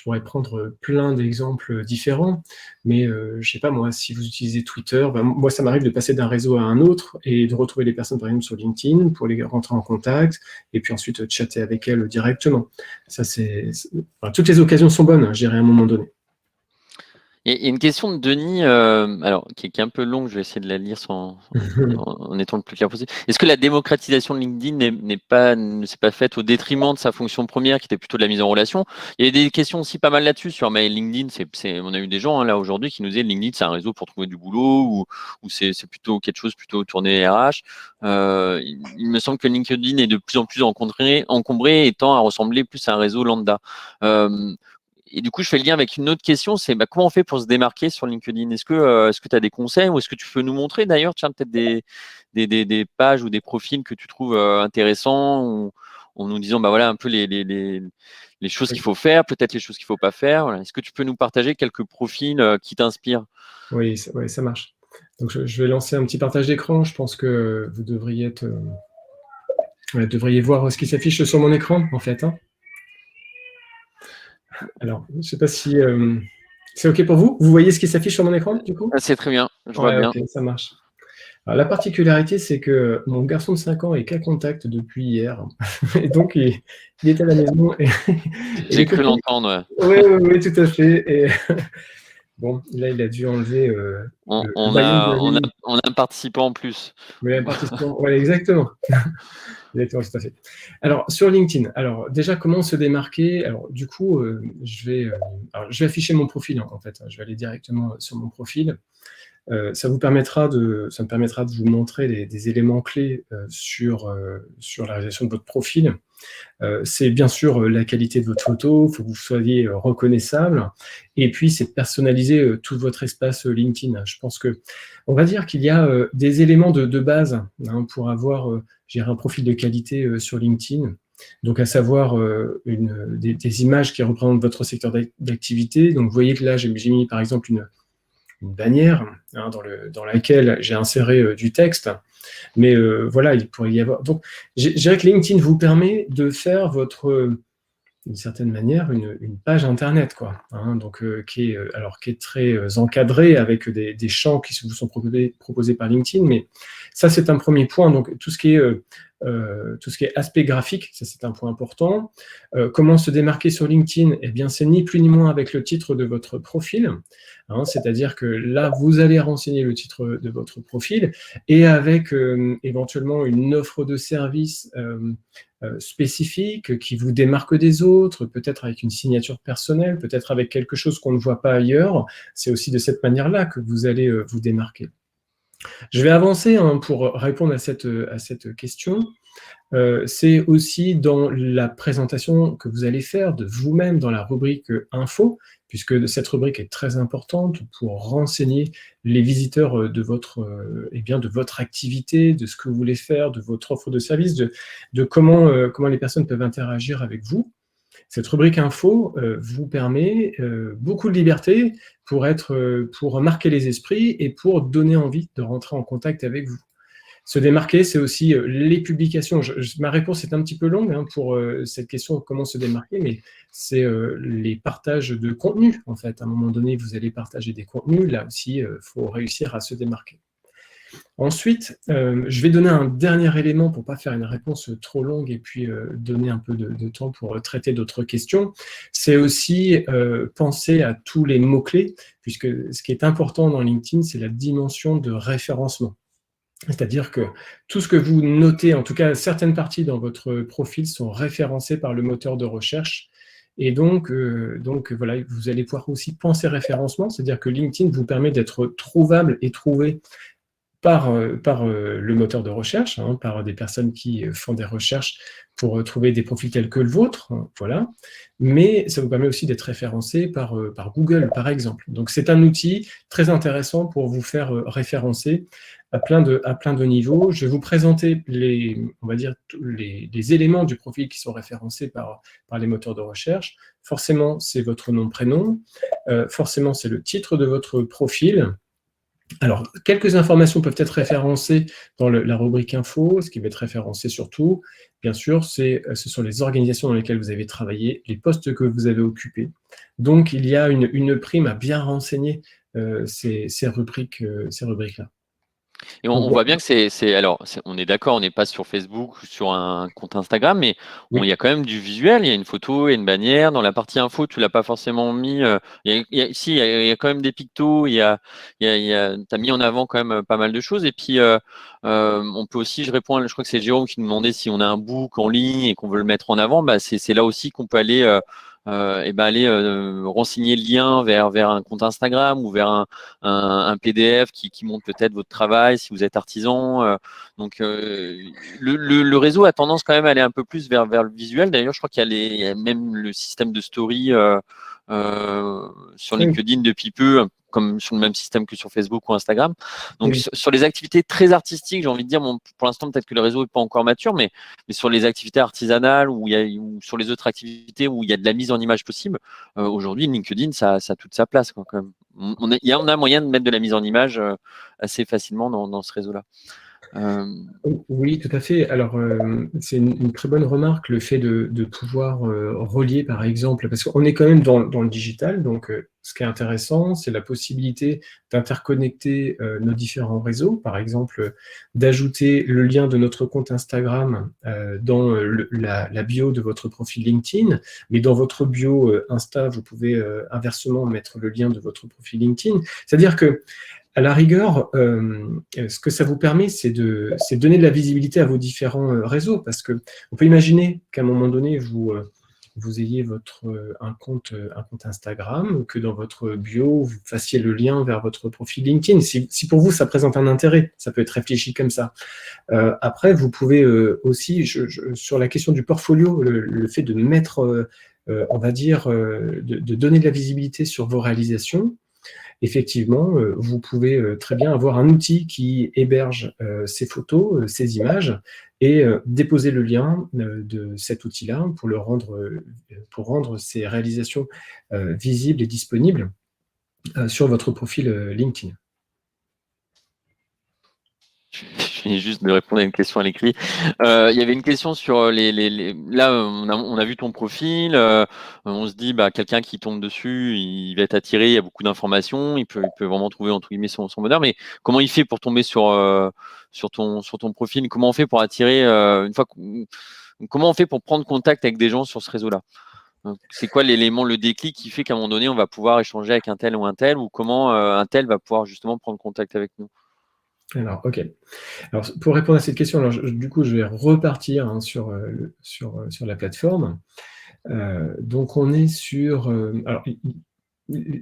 pourrais prendre plein d'exemples différents, mais je ne sais pas, moi, si vous utilisez Twitter, moi, ça m'arrive de passer d'un réseau à un autre et de retrouver les personnes, par exemple, sur LinkedIn pour les rentrer en contact et puis ensuite chatter avec elles directement. Ça, toutes les occasions sont bonnes, je dirais, à un moment donné. Il y a une question de Denis, alors qui est un peu longue, je vais essayer de la lire en étant le plus clair possible. Est-ce que la démocratisation de LinkedIn ne s'est pas faite au détriment de sa fonction première, qui était plutôt de la mise en relation? Il y a des questions aussi pas mal là-dessus sur LinkedIn. On a eu des gens là aujourd'hui qui nous disaient LinkedIn, c'est un réseau pour trouver du boulot ou c'est plutôt quelque chose plutôt tourné RH. Il me semble que LinkedIn est de plus en plus encombré et tend à ressembler plus à un réseau lambda. Et du coup, je fais le lien avec une autre question, c'est comment on fait pour se démarquer sur LinkedIn? Est-ce que tu as des conseils ou est-ce que tu peux nous montrer d'ailleurs, tiens, peut-être des pages ou des profils que tu trouves intéressants en nous disant voilà un peu les choses qu'il faut faire, peut-être les choses qu'il ne faut pas faire. Voilà. Est-ce que tu peux nous partager quelques profils qui t'inspirent? Oui, ça marche. Donc, je vais lancer un petit partage d'écran. Je pense que vous devriez voir ce qui s'affiche sur mon écran, en fait. Hein. Alors, je ne sais pas si c'est OK pour vous. Vous voyez ce qui s'affiche sur mon écran, du coup? C'est très bien, je vois bien. Okay, ça marche. Alors, la particularité, c'est que mon garçon de 5 ans est qu'à contact depuis hier. Et donc, il est à la maison. J'ai cru l'entendre. Oui, tout à fait. Et bon, là, il a dû enlever on a un participant en plus. Oui, un participant. Ouais, exactement. Exactement, tout à fait. Alors, sur LinkedIn, déjà, comment se démarquer? Alors, du coup, je vais afficher mon profil, en fait. Je vais aller directement sur mon profil. Ça me permettra de vous montrer des éléments clés sur la réalisation de votre profil. C'est bien sûr la qualité de votre photo, il faut que vous soyez reconnaissable, et puis c'est de personnaliser tout votre espace LinkedIn. Je pense que, on va dire qu'il y a des éléments de base pour avoir un profil de qualité sur LinkedIn. Donc, à savoir des images qui représentent votre secteur d'activité. Donc, vous voyez que là, j'ai mis par exemple une bannière dans laquelle j'ai inséré du texte. Mais voilà, il pourrait y avoir. Donc, je dirais que LinkedIn vous permet de faire d'une certaine manière, une page internet, quoi. Donc, qui est très encadrée avec des champs qui vous sont proposés par LinkedIn. Mais ça, c'est un premier point. Donc, tout ce qui est aspect graphique, ça c'est un point important. Comment se démarquer sur LinkedIn? Eh bien, c'est ni plus ni moins avec le titre de votre profil. C'est-à-dire que là, vous allez renseigner le titre de votre profil et avec éventuellement une offre de service spécifique qui vous démarque des autres, peut-être avec une signature personnelle, peut-être avec quelque chose qu'on ne voit pas ailleurs. C'est aussi de cette manière-là que vous allez vous démarquer. Je vais avancer pour répondre à cette question. C'est aussi dans la présentation que vous allez faire de vous-même dans la rubrique info, puisque cette rubrique est très importante pour renseigner les visiteurs de votre activité, de ce que vous voulez faire, de votre offre de service, de comment les personnes peuvent interagir avec vous. Cette rubrique info vous permet beaucoup de liberté pour marquer les esprits et pour donner envie de rentrer en contact avec vous. Se démarquer, c'est aussi les publications. Ma réponse est un petit peu longue pour cette question comment se démarquer, mais c'est les partages de contenu. En fait, à un moment donné, vous allez partager des contenus. Là aussi, il faut réussir à se démarquer. Ensuite, je vais donner un dernier élément pour ne pas faire une réponse trop longue et puis donner un peu de temps pour traiter d'autres questions. C'est aussi penser à tous les mots-clés, puisque ce qui est important dans LinkedIn, c'est la dimension de référencement. C'est-à-dire que tout ce que vous notez, en tout cas certaines parties dans votre profil, sont référencées par le moteur de recherche. Et donc voilà, vous allez pouvoir aussi penser référencement, c'est-à-dire que LinkedIn vous permet d'être trouvable et trouvé par le moteur de recherche, par des personnes qui font des recherches pour trouver des profils tels que le vôtre, voilà. Mais ça vous permet aussi d'être référencé par Google, par exemple. Donc c'est un outil très intéressant pour vous faire référencer à plein de niveaux. Je vais vous présenter les éléments du profil qui sont référencés par les moteurs de recherche. Forcément, c'est votre nom, prénom. Forcément, c'est le titre de votre profil. Alors, quelques informations peuvent être référencées dans la rubrique info. Ce qui va être référencé surtout, bien sûr, ce sont les organisations dans lesquelles vous avez travaillé, les postes que vous avez occupés. Donc, il y a une prime à bien renseigner ces rubriques-là. Et on voit bien que on est d'accord, on n'est pas sur Facebook ou sur un compte Instagram, mais il y a quand même du visuel, il y a une photo et une bannière. Dans la partie info, tu l'as pas forcément mis. Il y a quand même des pictos, t'as mis en avant quand même pas mal de choses. Et puis, on peut aussi, je réponds, je crois que c'est Jérôme qui nous demandait si on a un book en ligne et qu'on veut le mettre en avant, c'est là aussi qu'on peut aller renseigner le lien vers un compte Instagram ou vers un PDF qui montre peut-être votre travail si vous êtes artisan. Donc le réseau a tendance quand même à aller un peu plus vers le visuel. D'ailleurs, je crois qu'il y a même le système de story sur LinkedIn depuis peu, comme sur le même système que sur Facebook ou Instagram. Donc, sur les activités très artistiques, j'ai envie de dire, pour l'instant, peut-être que le réseau n'est pas encore mature, mais sur les activités artisanales ou sur les autres activités où il y a de la mise en image possible, aujourd'hui, LinkedIn, ça a toute sa place, quoi, quand même. On a moyen de mettre de la mise en image assez facilement dans ce réseau-là. Oui, tout à fait. Alors, c'est une très bonne remarque, le fait de pouvoir relier, par exemple, parce qu'on est quand même dans le digital, donc ce qui est intéressant, c'est la possibilité d'interconnecter nos différents réseaux, par exemple, d'ajouter le lien de notre compte Instagram dans la bio de votre profil LinkedIn, mais dans votre bio Insta, vous pouvez inversement mettre le lien de votre profil LinkedIn. C'est-à-dire que à la rigueur, ce que ça vous permet, c'est de donner de la visibilité à vos différents réseaux, parce qu'on peut imaginer qu'à un moment donné, vous vous ayez un compte Instagram, que dans votre bio, vous fassiez le lien vers votre profil LinkedIn. Si pour vous, ça présente un intérêt, ça peut être réfléchi comme ça. Après, vous pouvez aussi, sur la question du portfolio, le fait de mettre, on va dire, de donner de la visibilité sur vos réalisations, effectivement, vous pouvez très bien avoir un outil qui héberge ces photos, ces images, et déposer le lien de cet outil-là pour rendre ces réalisations visibles et disponibles sur votre profil LinkedIn. Je viens juste de répondre à une question à l'écrit. Il y avait une question sur là, on a vu ton profil. On se dit, quelqu'un qui tombe dessus, il va être attiré. Il y a beaucoup d'informations. Il peut vraiment trouver entre guillemets son bonheur. Mais comment il fait pour tomber sur ton profil? Comment on fait pour attirer comment on fait pour prendre contact avec des gens sur ce réseau-là? C'est quoi l'élément, le déclic qui fait qu'à un moment donné, on va pouvoir échanger avec un tel, ou comment un tel va pouvoir justement prendre contact avec nous? Alors, ok. Alors, pour répondre à cette question, alors, du coup, je vais repartir sur la plateforme. Donc, on est sur... alors,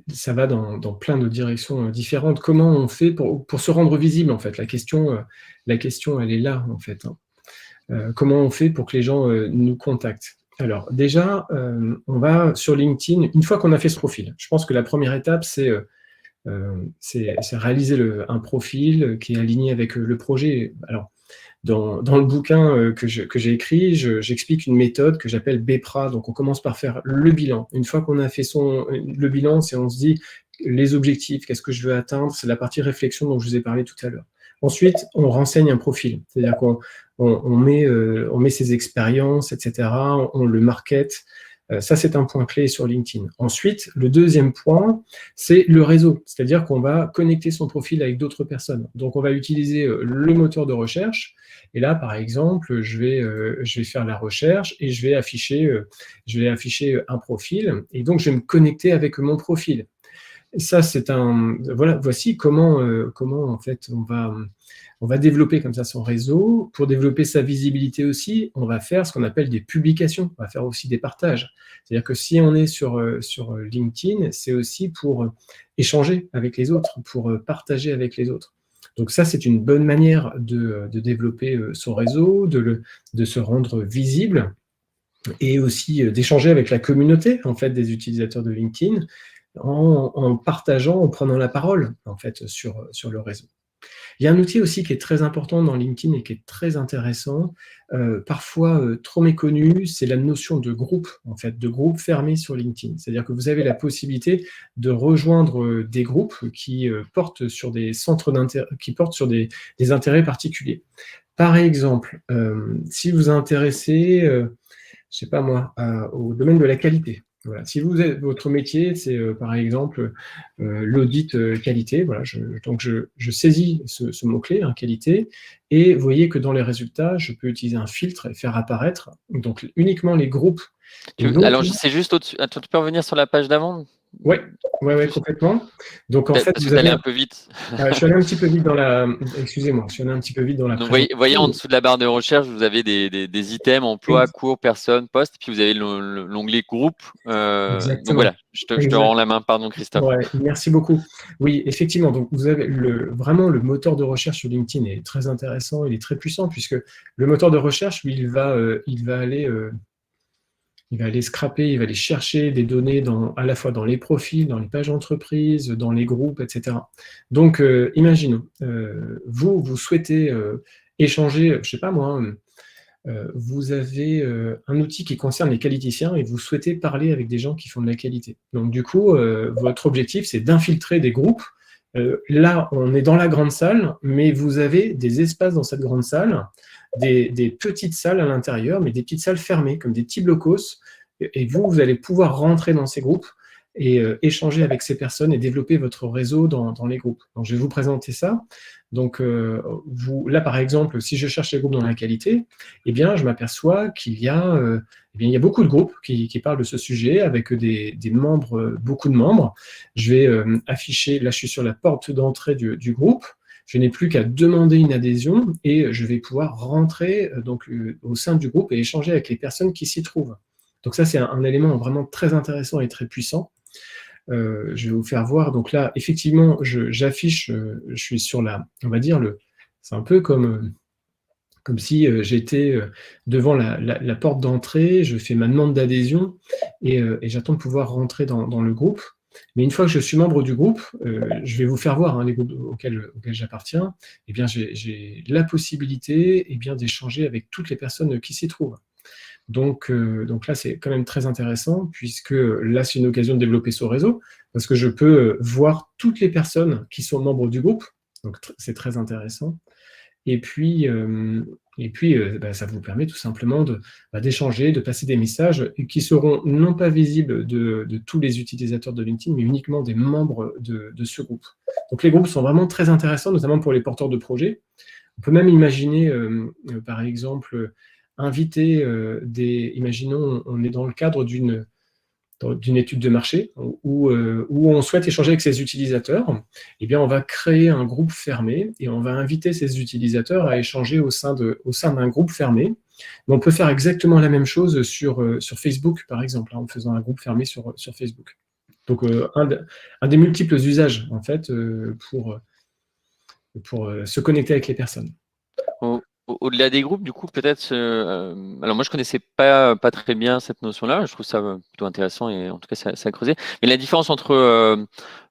ça va dans plein de directions différentes. Comment on fait pour se rendre visible, en fait? La question, elle est là, en fait. Comment on fait pour que les gens nous contactent? Alors, déjà, on va sur LinkedIn, une fois qu'on a fait ce profil. Je pense que la première étape, c'est réaliser un profil qui est aligné avec le projet. Alors, dans le bouquin que j'ai écrit, j'explique une méthode que j'appelle BEPRA. Donc, on commence par faire le bilan. Une fois qu'on a fait le bilan, on se dit les objectifs, qu'est-ce que je veux atteindre, c'est la partie réflexion dont je vous ai parlé tout à l'heure. Ensuite, on renseigne un profil, c'est-à-dire qu'on met ses expériences, etc., on le market. Ça, c'est un point clé sur LinkedIn. Ensuite, le deuxième point, c'est le réseau. C'est-à-dire qu'on va connecter son profil avec d'autres personnes. Donc, on va utiliser le moteur de recherche. Et là, par exemple, je vais faire la recherche et je vais afficher un profil. Et donc, je vais me connecter avec mon profil. Et ça, voici comment en fait, on va développer comme ça son réseau. Pour développer sa visibilité aussi, on va faire ce qu'on appelle des publications. On va faire aussi des partages. C'est-à-dire que si on est sur LinkedIn, c'est aussi pour échanger avec les autres, pour partager avec les autres. Donc ça, c'est une bonne manière de développer son réseau, de se rendre visible et aussi d'échanger avec la communauté en fait, des utilisateurs de LinkedIn en partageant, en prenant la parole en fait, sur le réseau. Il y a un outil aussi qui est très important dans LinkedIn et qui est très intéressant, parfois trop méconnu, c'est la notion de groupe, en fait, de groupe fermé sur LinkedIn. C'est-à-dire que vous avez la possibilité de rejoindre des groupes qui portent sur des centres d'intérêt, qui portent sur des intérêts particuliers. Par exemple, si vous vous intéressez, je ne sais pas moi, au domaine de la qualité. Voilà. Si votre métier, c'est par exemple l'audit qualité, voilà, donc je saisis ce mot-clé, qualité, et vous voyez que dans les résultats, je peux utiliser un filtre et faire apparaître donc uniquement les groupes. Alors, c'est juste au-dessus. Attends, tu peux revenir sur la page d'avant? Oui, complètement. Donc en fait, vous allez un peu vite. Je suis allé un petit peu vite dans la. Excusez-moi, je suis allé un petit peu vite dans la. Donc, voyez en dessous de la barre de recherche, vous avez des items, emploi, cours, personnes, poste, puis vous avez l'onglet groupe. Donc voilà, je te rends la main, pardon Christophe. Ouais, merci beaucoup. Oui, effectivement, donc vous avez vraiment le moteur de recherche sur LinkedIn est très intéressant, il est très puissant puisque le moteur de recherche, lui, il va aller scraper, il va aller chercher des données à la fois dans les profils, dans les pages d'entreprise, dans les groupes, etc. Donc, imaginons, vous souhaitez échanger, je ne sais pas moi, vous avez un outil qui concerne les qualiticiens et vous souhaitez parler avec des gens qui font de la qualité. Donc, du coup, votre objectif, c'est d'infiltrer des groupes. Là, on est dans la grande salle, mais vous avez des espaces dans cette grande salle, des petites salles à l'intérieur, mais des petites salles fermées, comme des petits blocos, et vous allez pouvoir rentrer dans ces groupes et échanger avec ces personnes et développer votre réseau dans les groupes. Donc, je vais vous présenter ça. Donc, là, par exemple, si je cherche les groupes dans la qualité, eh bien, je m'aperçois qu'il y a beaucoup de groupes qui parlent de ce sujet avec des membres, beaucoup de membres. Je vais afficher, là, je suis sur la porte d'entrée du groupe. Je n'ai plus qu'à demander une adhésion et je vais pouvoir rentrer au sein du groupe et échanger avec les personnes qui s'y trouvent. Donc ça, c'est un élément vraiment très intéressant et très puissant. Je vais vous faire voir. Donc là, effectivement, j'affiche, je suis sur on va dire, c'est un peu comme si j'étais devant la porte d'entrée, je fais ma demande d'adhésion et j'attends de pouvoir rentrer dans le groupe. Mais une fois que je suis membre du groupe, je vais vous faire voir les groupes auxquels j'appartiens, eh bien j'ai la possibilité d'échanger avec toutes les personnes qui s'y trouvent. Donc là, c'est quand même très intéressant, puisque là, c'est une occasion de développer son réseau, parce que je peux voir toutes les personnes qui sont membres du groupe, donc c'est très intéressant. Et puis, ça vous permet tout simplement d'échanger, de passer des messages qui seront non pas visibles de tous les utilisateurs de LinkedIn, mais uniquement des membres de ce groupe. Donc les groupes sont vraiment très intéressants, notamment pour les porteurs de projets. On peut même imaginer, par exemple, inviter imaginons, on est dans le cadre d'une étude de marché où on souhaite échanger avec ses utilisateurs, eh bien, on va créer un groupe fermé et on va inviter ces utilisateurs à échanger au sein d'un groupe fermé. Mais on peut faire exactement la même chose sur Facebook, par exemple, en faisant un groupe fermé sur Facebook. Donc, un des multiples usages, en fait, pour se connecter avec les personnes. Au-delà des groupes, du coup, peut-être. Alors, moi, je connaissais pas très bien cette notion-là. Je trouve ça plutôt intéressant et en tout cas, ça a creusé. Mais la différence entre.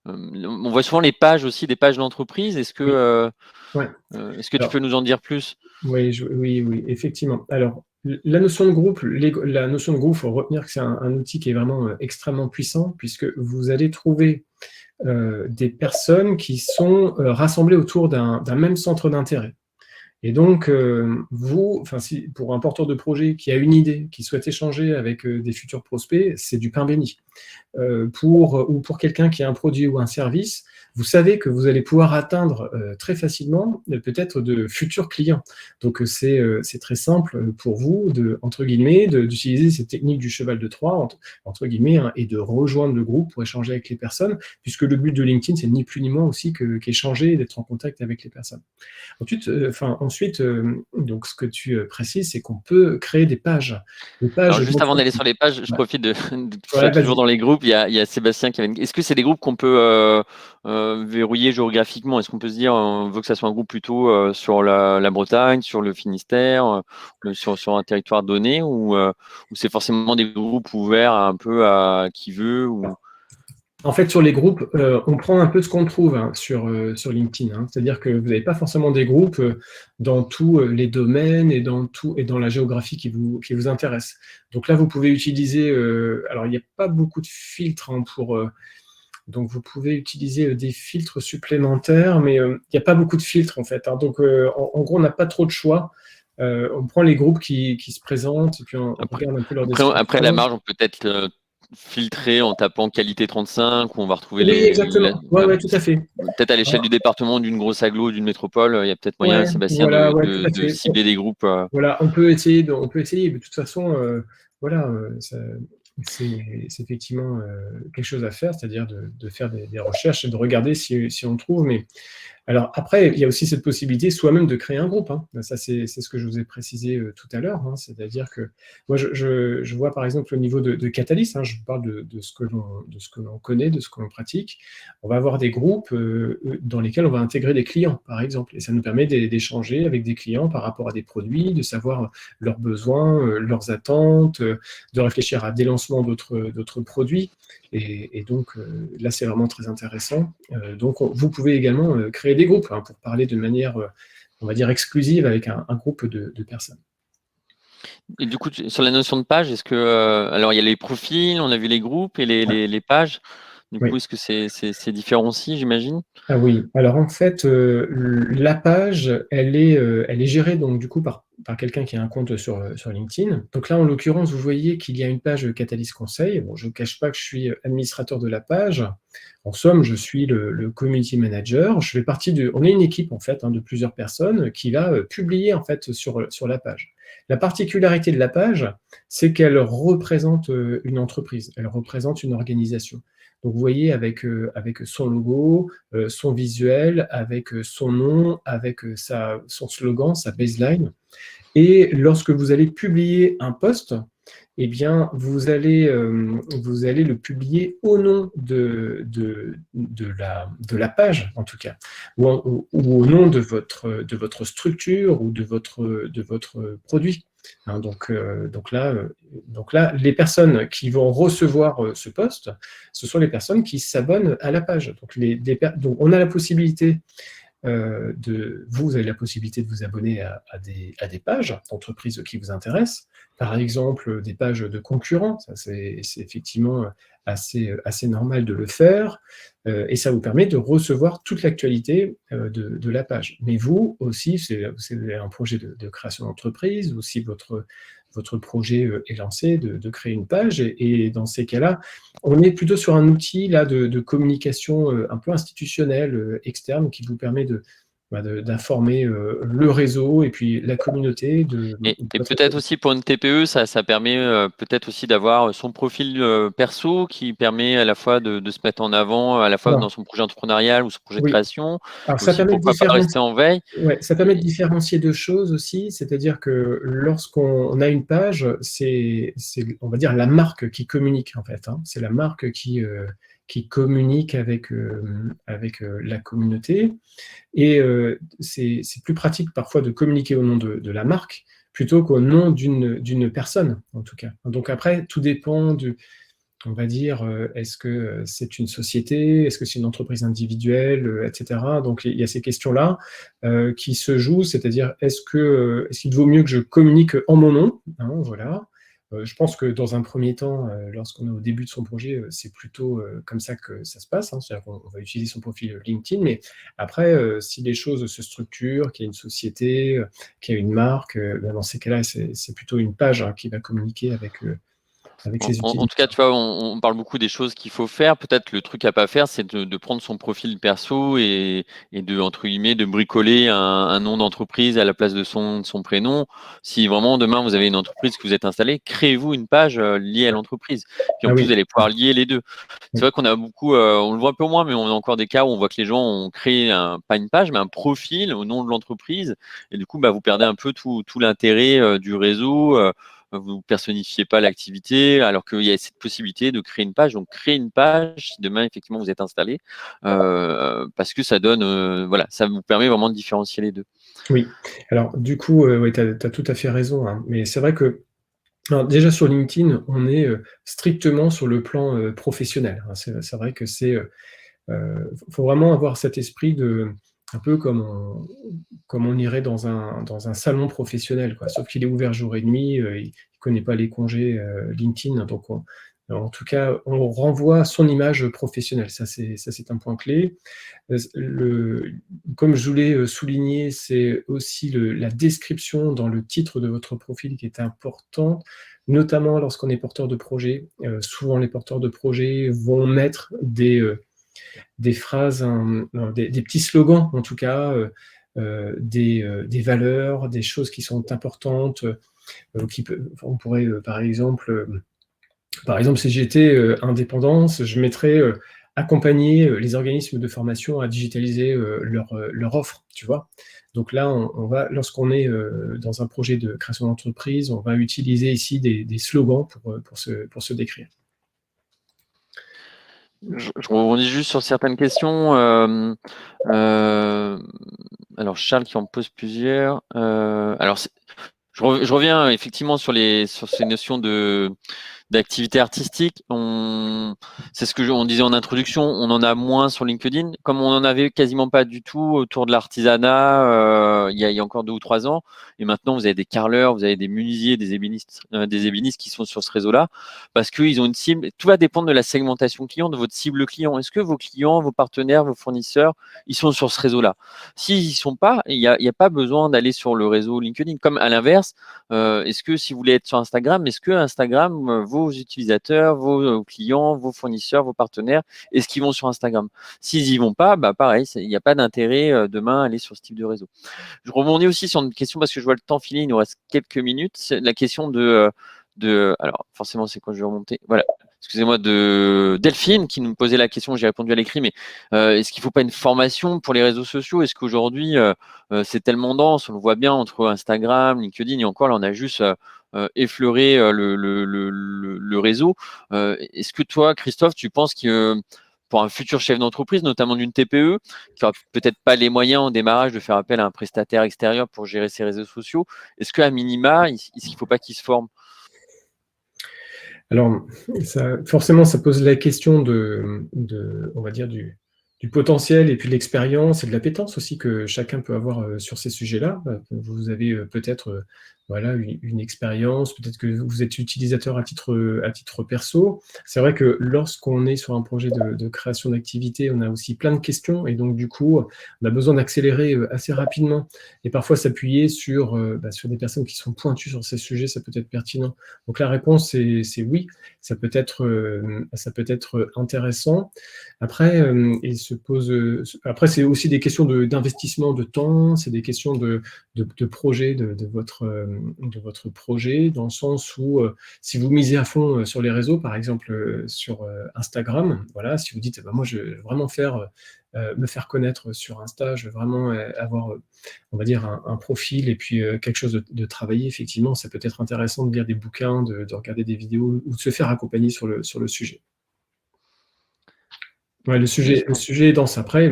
On voit souvent les pages aussi, des pages d'entreprise. Est-ce que, est-ce que tu peux nous en dire plus? Oui, oui, effectivement. Alors, la notion de groupe, il faut retenir que c'est un outil qui est vraiment extrêmement puissant, puisque vous allez trouver des personnes qui sont rassemblées autour d'un même centre d'intérêt. Et donc, pour un porteur de projet qui a une idée, qui souhaite échanger avec des futurs prospects, c'est du pain béni. Ou pour quelqu'un qui a un produit ou un service, vous savez que vous allez pouvoir atteindre très facilement peut-être de futurs clients. Donc, c'est très simple pour vous, entre guillemets, d'utiliser ces techniques du cheval de Troie, entre guillemets, et de rejoindre le groupe pour échanger avec les personnes, puisque le but de LinkedIn, c'est ni plus ni moins aussi qu'échanger et d'être en contact avec les personnes. Ensuite, donc ce que tu précises, c'est qu'on peut créer des pages. Alors, juste avant d'aller sur les pages, je profite de toujours dans les groupes. Il y a Sébastien qui avait Est-ce que c'est des groupes qu'on peut verrouiller géographiquement? Est-ce qu'on peut se dire, on veut que ça soit un groupe plutôt sur la Bretagne, sur le Finistère, sur un territoire donné, ou c'est forcément des groupes ouverts un peu à qui veut En fait, sur les groupes, on prend un peu ce qu'on trouve sur LinkedIn. C'est-à-dire que vous n'avez pas forcément des groupes dans tous les domaines et dans la géographie qui vous intéresse. Donc là, vous pouvez utiliser. Alors, il n'y a pas beaucoup de filtres donc, vous pouvez utiliser des filtres supplémentaires, mais il n'y a pas beaucoup de filtres en fait. Donc, en gros, on n'a pas trop de choix. On prend les groupes qui se présentent et puis on regarde un peu leur description. Après la marge, on peut peut-être filtrer en tapant qualité 35 où on va retrouver exactement. Ouais, tout à fait. Peut-être à l'échelle du département, d'une grosse agglo, d'une métropole, il y a peut-être moyen, Sébastien, de cibler des groupes. Voilà, on peut essayer. De toute façon, c'est effectivement quelque chose à faire, c'est-à-dire de faire des recherches et de regarder si on trouve. Mais alors après, il y a aussi cette possibilité soi-même de créer un groupe. Ça, c'est ce que je vous ai précisé tout à l'heure. C'est-à-dire que moi, je vois par exemple au niveau de Catalyst, je parle de ce que l'on connaît, de ce que l'on pratique. On va avoir des groupes dans lesquels on va intégrer des clients, par exemple. Et ça nous permet d'échanger avec des clients par rapport à des produits, de savoir leurs besoins, leurs attentes, de réfléchir à des lancements d'autres produits. Et donc, là, c'est vraiment très intéressant. Donc, vous pouvez également créer des groupes pour parler de manière, on va dire, exclusive avec un groupe de personnes. Et du coup, sur la notion de page, est-ce que… alors, il y a les profils, on a vu les groupes et les pages. Du coup, est-ce que c'est différent aussi, j'imagine? Ah oui. Alors, en fait, la page, elle est gérée donc, du coup, par quelqu'un qui a un compte sur LinkedIn. Donc là, en l'occurrence, vous voyez qu'il y a une page Catalyst Conseil. Bon, je ne cache pas que je suis administrateur de la page. En somme, je suis le community manager. Je fais partie on est une équipe, en fait, de plusieurs personnes qui va publier, en fait, sur la page. La particularité de la page, c'est qu'elle représente une entreprise. Elle représente une organisation. Donc, vous voyez, avec son logo, son visuel, avec son nom, avec son slogan, sa baseline. Et lorsque vous allez publier un post, eh bien, vous allez le publier au nom de la page, en tout cas, ou au nom de votre structure ou de votre produit. Hein, donc là, les personnes qui vont recevoir ce post, ce sont les personnes qui s'abonnent à la page. Donc on a la possibilité vous avez la possibilité de vous abonner à des pages d'entreprises qui vous intéressent, par exemple des pages de concurrents, ça c'est effectivement assez normal de le faire, et ça vous permet de recevoir toute l'actualité de la page. Mais vous aussi, c'est un projet de création d'entreprise, ou si votre projet est lancé, de créer une page, et dans ces cas-là, on est plutôt sur un outil là, de communication un peu institutionnelle, externe, qui vous permet d'informer le réseau et puis la communauté. Et peut-être aussi pour une TPE, ça permet peut-être aussi d'avoir son profil perso qui permet à la fois de se mettre en avant, à la fois dans son projet entrepreneurial ou son projet de Oui. création. Alors, ça Aussi, permet pourquoi pas rester en veille. Ouais, ça permet de différencier deux choses aussi, c'est-à-dire que lorsqu'on a une page, c'est, on va dire, la marque qui communique, en fait. Hein. C'est la marque qui communique avec la communauté. Et c'est plus pratique parfois de communiquer au nom de la marque plutôt qu'au nom d'une personne, en tout cas. Donc après, tout dépend on va dire, est-ce que c'est une société, est-ce que c'est une entreprise individuelle, etc. Donc il y a ces questions-là qui se jouent, c'est-à-dire est-ce qu'il vaut mieux que je communique en mon nom, hein, voilà. Je pense que dans un premier temps, lorsqu'on est au début de son projet, c'est plutôt comme ça que ça se passe, hein, c'est-à-dire qu'on va utiliser son profil LinkedIn, mais après, si les choses se structurent, qu'il y a une société, qu'il y a une marque, dans ces cas-là, c'est plutôt une page qui va communiquer avec ses utilisateurs. En tout cas, tu vois, on parle beaucoup des choses qu'il faut faire. Peut-être le truc à pas faire, c'est de prendre son profil perso et de, entre guillemets, de bricoler un nom d'entreprise à la place de son prénom. Si vraiment demain vous avez une entreprise que vous êtes installée, créez-vous une page liée à l'entreprise. Puis en plus, vous allez pouvoir lier les deux. C'est vrai qu'on a beaucoup, on le voit un peu moins, mais on a encore des cas où on voit que les gens ont créé pas une page, mais un profil au nom de l'entreprise. Et du coup, vous perdez un peu tout l'intérêt du réseau. Vous ne personnifiez pas l'activité, alors qu'il y a cette possibilité de créer une page. Donc, créer une page, si demain, effectivement, vous êtes installé, parce que ça donne, voilà, ça vous permet vraiment de différencier les deux. Oui, alors du coup, ouais, tu as tout à fait raison, hein. Mais c'est vrai que, alors, déjà sur LinkedIn, on est strictement sur le plan professionnel, hein. C'est vrai que faut vraiment avoir cet esprit un peu comme on irait dans un salon professionnel, quoi. Sauf qu'il est ouvert jour et nuit, il ne connaît pas les congés LinkedIn, donc en tout cas, on renvoie son image professionnelle. Ça, c'est un point clé. Comme je voulais souligner, c'est aussi la description dans le titre de votre profil qui est important, notamment lorsqu'on est porteur de projet. Souvent, les porteurs de projet vont mettre des phrases, des petits slogans en tout cas, des valeurs, des choses qui sont importantes. On pourrait par exemple, si j'étais indépendance, je mettrais accompagner les organismes de formation à digitaliser leur offre, tu vois. Donc là, lorsqu'on est dans un projet de création d'entreprise, on va utiliser ici des slogans pour se décrire. Je rebondis juste sur certaines questions. Alors, Charles qui en pose plusieurs. Alors, je reviens effectivement sur ces notions d'activité artistique. C'est ce que on disait en introduction, on en a moins sur LinkedIn. Comme on en avait quasiment pas du tout autour de l'artisanat il y a encore 2 ou 3 ans. Et maintenant, vous avez des carreleurs, vous avez des menuisiers, des ébénistes qui sont sur ce réseau-là parce qu'ils ont une cible. Tout va dépendre de la segmentation client, de votre cible client. Est-ce que vos clients, vos partenaires, vos fournisseurs, ils sont sur ce réseau-là? S'ils y sont pas, il y a pas besoin d'aller sur le réseau LinkedIn. Comme à l'inverse, est-ce que si vous voulez être sur Instagram, est-ce que Instagram, vos utilisateurs, vos clients, vos fournisseurs, vos partenaires, est-ce qu'ils vont sur Instagram? S'ils y vont pas, pareil, il n'y a pas d'intérêt demain à aller sur ce type de réseau. Je rebondis aussi sur une question parce que je vois le temps filer, il nous reste quelques minutes. C'est la question alors forcément c'est quand je vais remonter. Voilà. Excusez-moi, de Delphine qui nous posait la question, j'ai répondu à l'écrit, mais est-ce qu'il ne faut pas une formation pour les réseaux sociaux? Est-ce qu'aujourd'hui, c'est tellement dense, on le voit bien entre Instagram, LinkedIn et encore, là, on a juste effleurer le réseau. Est-ce que toi, Christophe, tu penses que pour un futur chef d'entreprise, notamment d'une TPE, qui n'aura peut-être pas les moyens au démarrage de faire appel à un prestataire extérieur pour gérer ses réseaux sociaux, est-ce qu'à minima, il ne faut pas qu'il se forme? Alors, forcément, ça pose la question on va dire, du potentiel et puis de l'expérience et de l'appétence aussi que chacun peut avoir sur ces sujets-là. Vous avez peut-être voilà, une expérience, peut-être que vous êtes utilisateur à titre perso. C'est vrai que lorsqu'on est sur un projet de création d'activité, on a aussi plein de questions et donc du coup, on a besoin d'accélérer assez rapidement et parfois s'appuyer sur des personnes qui sont pointues sur ces sujets, ça peut être pertinent. Donc la réponse, c'est oui, ça peut être intéressant. Après, après, c'est aussi des questions d'investissement de temps, c'est des questions de projet de votre projet, dans le sens où si vous misez à fond sur les réseaux, par exemple sur Instagram, voilà, si vous dites, moi, je veux vraiment me faire connaître sur Insta, je veux vraiment avoir, on va dire, un profil et puis quelque chose de travailler, effectivement, ça peut être intéressant de lire des bouquins, de regarder des vidéos ou de se faire accompagner sur le sujet. Ouais, le sujet est dense. Après,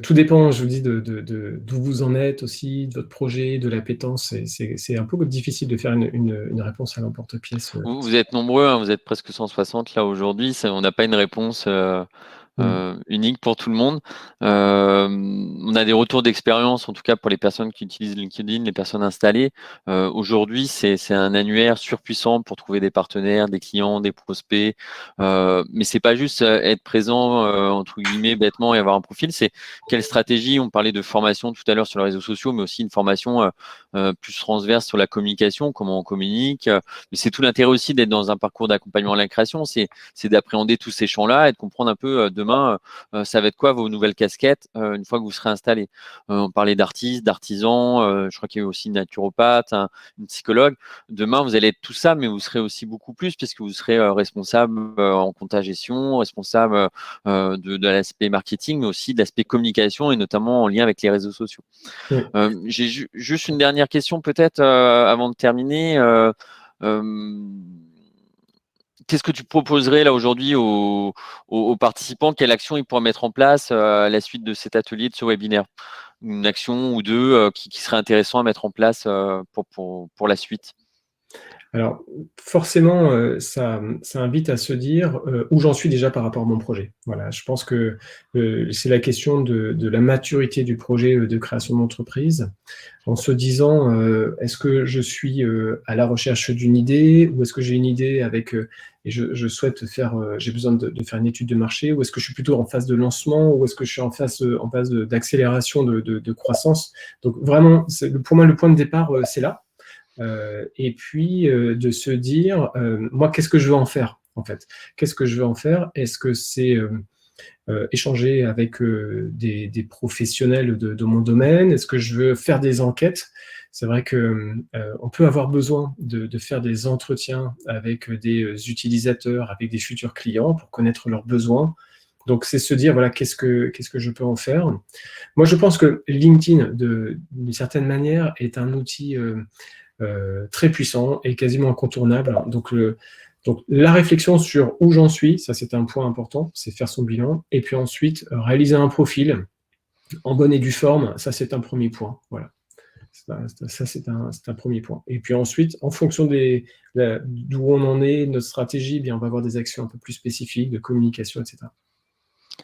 tout dépend, je vous dis, d'où vous en êtes aussi, de votre projet, de l'appétence. C'est un peu difficile de faire une réponse à l'emporte-pièce. Vous êtes nombreux, hein, vous êtes presque 160 là aujourd'hui. On n'a pas une réponse unique pour tout le monde. On a des retours d'expérience, en tout cas pour les personnes qui utilisent LinkedIn, les personnes installées. Aujourd'hui, c'est un annuaire surpuissant pour trouver des partenaires, des clients, des prospects. Mais c'est pas juste être présent entre guillemets bêtement et avoir un profil. C'est quelle stratégie. On parlait de formation tout à l'heure sur les réseaux sociaux, mais aussi une formation plus transverse sur la communication, comment on communique. Mais c'est tout l'intérêt aussi d'être dans un parcours d'accompagnement à la création, c'est d'appréhender tous ces champs-là et de comprendre un peu demain, ça va être quoi vos nouvelles casquettes une fois que vous serez installé. On parlait d'artistes, d'artisans, je crois qu'il y a eu aussi une naturopathe, une psychologue. Demain, vous allez être tout ça, mais vous serez aussi beaucoup plus puisque vous serez responsable en compta gestion, responsable de l'aspect marketing, mais aussi de l'aspect communication et notamment en lien avec les réseaux sociaux. Oui. J'ai juste une dernière question peut-être avant de terminer. Qu'est-ce que tu proposerais là aujourd'hui aux participants? Quelle action ils pourraient mettre en place à la suite de cet atelier, de ce webinaire? Une action ou deux qui serait intéressant à mettre en place pour la suite? Alors, forcément, ça invite à se dire où j'en suis déjà par rapport à mon projet. Voilà, je pense que c'est la question de la maturité du projet de création d'entreprise, en se disant est-ce que je suis à la recherche d'une idée ou est-ce que j'ai une idée avec et je souhaite faire, j'ai besoin de faire une étude de marché, ou est-ce que je suis plutôt en phase de lancement, ou est-ce que je suis en phase d'accélération de croissance. Donc vraiment, pour moi, le point de départ, c'est là. Et puis de se dire, moi, qu'est-ce que je veux en faire, en fait? Qu'est-ce que je veux en faire? Est-ce que c'est échanger avec des professionnels de mon domaine? Est-ce que je veux faire des enquêtes? C'est vrai qu'on peut avoir besoin de faire des entretiens avec des utilisateurs, avec des futurs clients pour connaître leurs besoins. Donc, c'est se dire, voilà, qu'est-ce que je peux en faire? Moi, je pense que LinkedIn, d'une certaine manière, est un outil très puissant et quasiment incontournable. Donc, la réflexion sur où j'en suis, ça c'est un point important, c'est faire son bilan. Et puis ensuite, réaliser un profil en bonne et due forme, ça c'est un premier point. Voilà. Ça c'est un premier point. Et puis ensuite, en fonction d'où on en est, notre stratégie, eh bien, on va avoir des actions un peu plus spécifiques de communication, etc.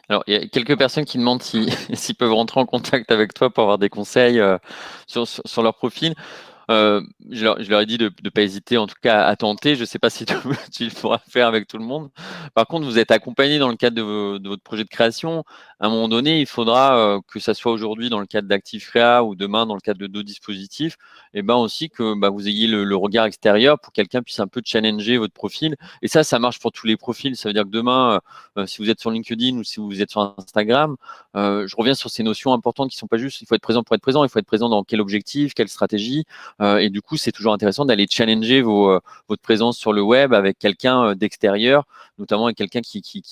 Alors, il y a quelques personnes qui demandent s'ils peuvent rentrer en contact avec toi pour avoir des conseils sur leur profil. Je leur ai dit de ne pas hésiter, en tout cas, à tenter. Je ne sais pas si tu le feras faire avec tout le monde. Par contre, vous êtes accompagné dans le cadre de votre projet de création. À un moment donné, il faudra que ça soit aujourd'hui dans le cadre d'ActiveCrea ou demain dans le cadre de d'autres dispositifs, et ben aussi que vous ayez le regard extérieur pour que quelqu'un puisse un peu challenger votre profil. Et ça marche pour tous les profils. Ça veut dire que demain, si vous êtes sur LinkedIn ou si vous êtes sur Instagram, je reviens sur ces notions importantes qui ne sont pas juste il faut être présent pour être présent, il faut être présent dans quel objectif, quelle stratégie. Et du coup, c'est toujours intéressant d'aller challenger votre présence sur le web avec quelqu'un d'extérieur, notamment avec quelqu'un qui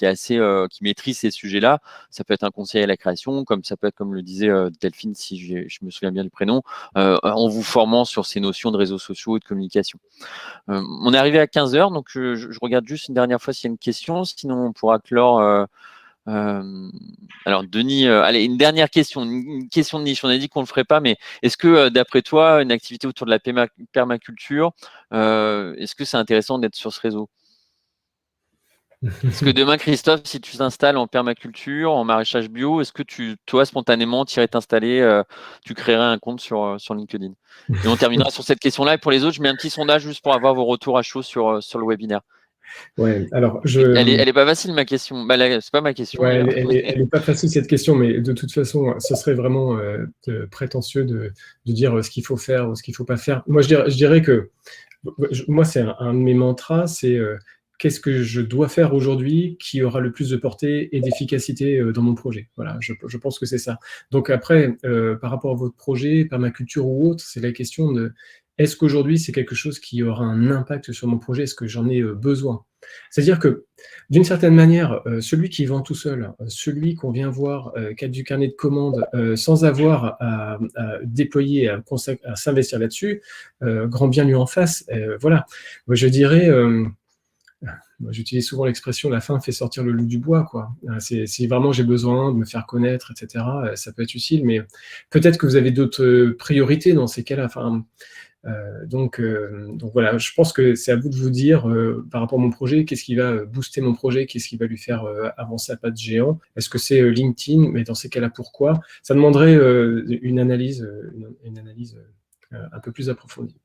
maîtrise ces sujets-là. Ça peut peut être un conseiller à la création, comme ça peut être, comme le disait Delphine, si je me souviens bien du prénom, en vous formant sur ces notions de réseaux sociaux et de communication. On est arrivé à 15 heures, donc je regarde juste une dernière fois s'il y a une question, sinon on pourra clore. Alors Denis, allez, une dernière question, une question de niche. On a dit qu'on ne le ferait pas, mais est-ce que d'après toi, une activité autour de la permaculture, est-ce que c'est intéressant d'être sur ce réseau? Est-ce que demain, Christophe, si tu t'installes en permaculture, en maraîchage bio, est-ce que toi, spontanément, tu irais t'installer, tu créerais un compte sur LinkedIn? Et on terminera sur cette question-là. Et pour les autres, je mets un petit sondage juste pour avoir vos retours à chaud sur le webinaire. Ouais, alors Elle est pas facile, ma question. Bah, c'est pas ma question, ouais, d'ailleurs. elle est pas facile cette question, mais de toute façon, ce serait vraiment prétentieux de dire ce qu'il faut faire ou ce qu'il faut pas faire. Moi, je dirais que moi, c'est un de mes mantras, c'est qu'est-ce que je dois faire aujourd'hui qui aura le plus de portée et d'efficacité dans mon projet. Voilà, je pense que c'est ça. Donc après, par rapport à votre projet, permaculture ou autre, c'est la question de est-ce qu'aujourd'hui c'est quelque chose qui aura un impact sur mon projet? Est-ce que j'en ai besoin? C'est-à-dire que d'une certaine manière, celui qui vend tout seul, celui qu'on vient voir, qui a du carnet de commandes, sans avoir à déployer, à s'investir là-dessus, grand bien lui en face. Voilà. Moi, je dirais, moi, j'utilise souvent l'expression la faim fait sortir le loup du bois, quoi. Si vraiment j'ai besoin de me faire connaître, etc., ça peut être utile, mais peut-être que vous avez d'autres priorités dans ces cas-là. Enfin, donc voilà, je pense que c'est à vous de vous dire, par rapport à mon projet, qu'est-ce qui va booster mon projet, qu'est-ce qui va lui faire avancer à pas de géant. Est-ce que c'est LinkedIn? Mais dans ces cas-là, pourquoi? Ça demanderait une analyse un peu plus approfondie.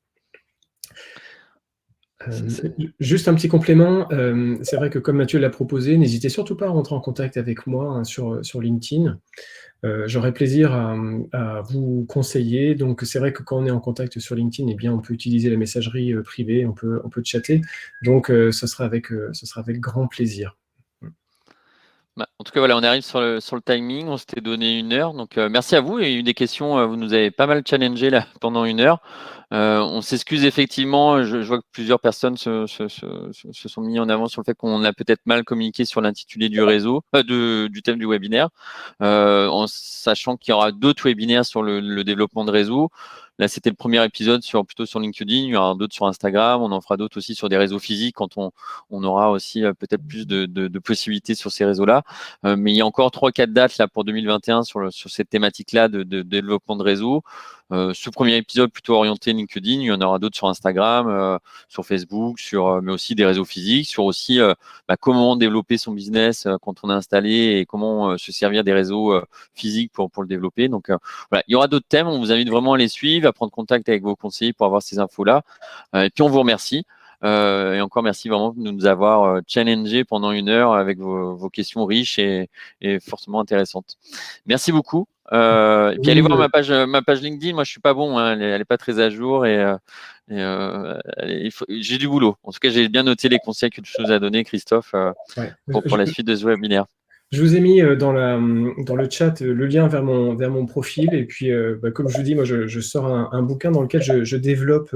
Juste un petit complément, c'est vrai que comme Mathieu l'a proposé, n'hésitez surtout pas à rentrer en contact avec moi hein, sur LinkedIn. J'aurai plaisir à vous conseiller. Donc c'est vrai que quand on est en contact sur LinkedIn, eh bien, on peut utiliser la messagerie privée, on peut chatter. Donc ce sera avec grand plaisir. Bah, en tout cas, voilà, on arrive sur le timing. On s'était donné 1 heure. Donc, merci à vous. Et eu des questions, vous nous avez pas mal challengé là pendant 1 heure. On s'excuse effectivement. Je vois que plusieurs personnes se sont mis en avant sur le fait qu'on a peut-être mal communiqué sur l'intitulé du réseau, du thème du webinaire, en sachant qu'il y aura d'autres webinaires sur le développement de réseau. Là, c'était le premier épisode plutôt sur LinkedIn. Il y aura d'autres sur Instagram. On en fera d'autres aussi sur des réseaux physiques quand on aura aussi peut-être plus de possibilités sur ces réseaux-là. Mais il y a encore 3-4 dates là pour 2021 sur cette thématique-là de développement de réseau. Ce premier épisode plutôt orienté LinkedIn, il y en aura d'autres sur Instagram, sur Facebook, mais aussi des réseaux physiques, sur aussi comment développer son business quand on est installé et comment se servir des réseaux physiques pour le développer. Donc voilà, il y aura d'autres thèmes. On vous invite vraiment à les suivre, à prendre contact avec vos conseillers pour avoir ces infos-là. Et puis on vous remercie. Et encore merci vraiment de nous avoir challengé pendant 1 heure avec vos questions riches et fortement intéressantes. Merci beaucoup. Et puis allez voir ma page LinkedIn. Moi, je suis pas bon, hein, elle est pas très à jour j'ai du boulot. En tout cas, j'ai bien noté les conseils que tu nous as donnés, Christophe, pour la suite de ce webinaire. Je vous ai mis dans le chat le lien vers mon profil. Et puis, comme je vous dis, moi, je sors un bouquin dans lequel je développe,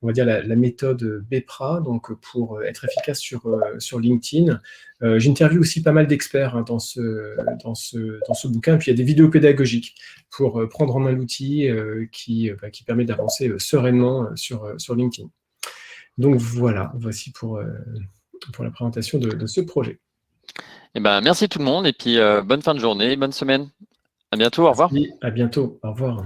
on va dire, la méthode BEPRA, donc pour être efficace sur LinkedIn. J'interviewe aussi pas mal d'experts hein, dans ce bouquin. Puis, il y a des vidéos pédagogiques pour prendre en main l'outil qui permet d'avancer sereinement sur LinkedIn. Donc, voilà, voici pour la présentation de ce projet. Eh ben, merci tout le monde et puis bonne fin de journée, bonne semaine. À bientôt, au revoir. Merci, à bientôt, au revoir.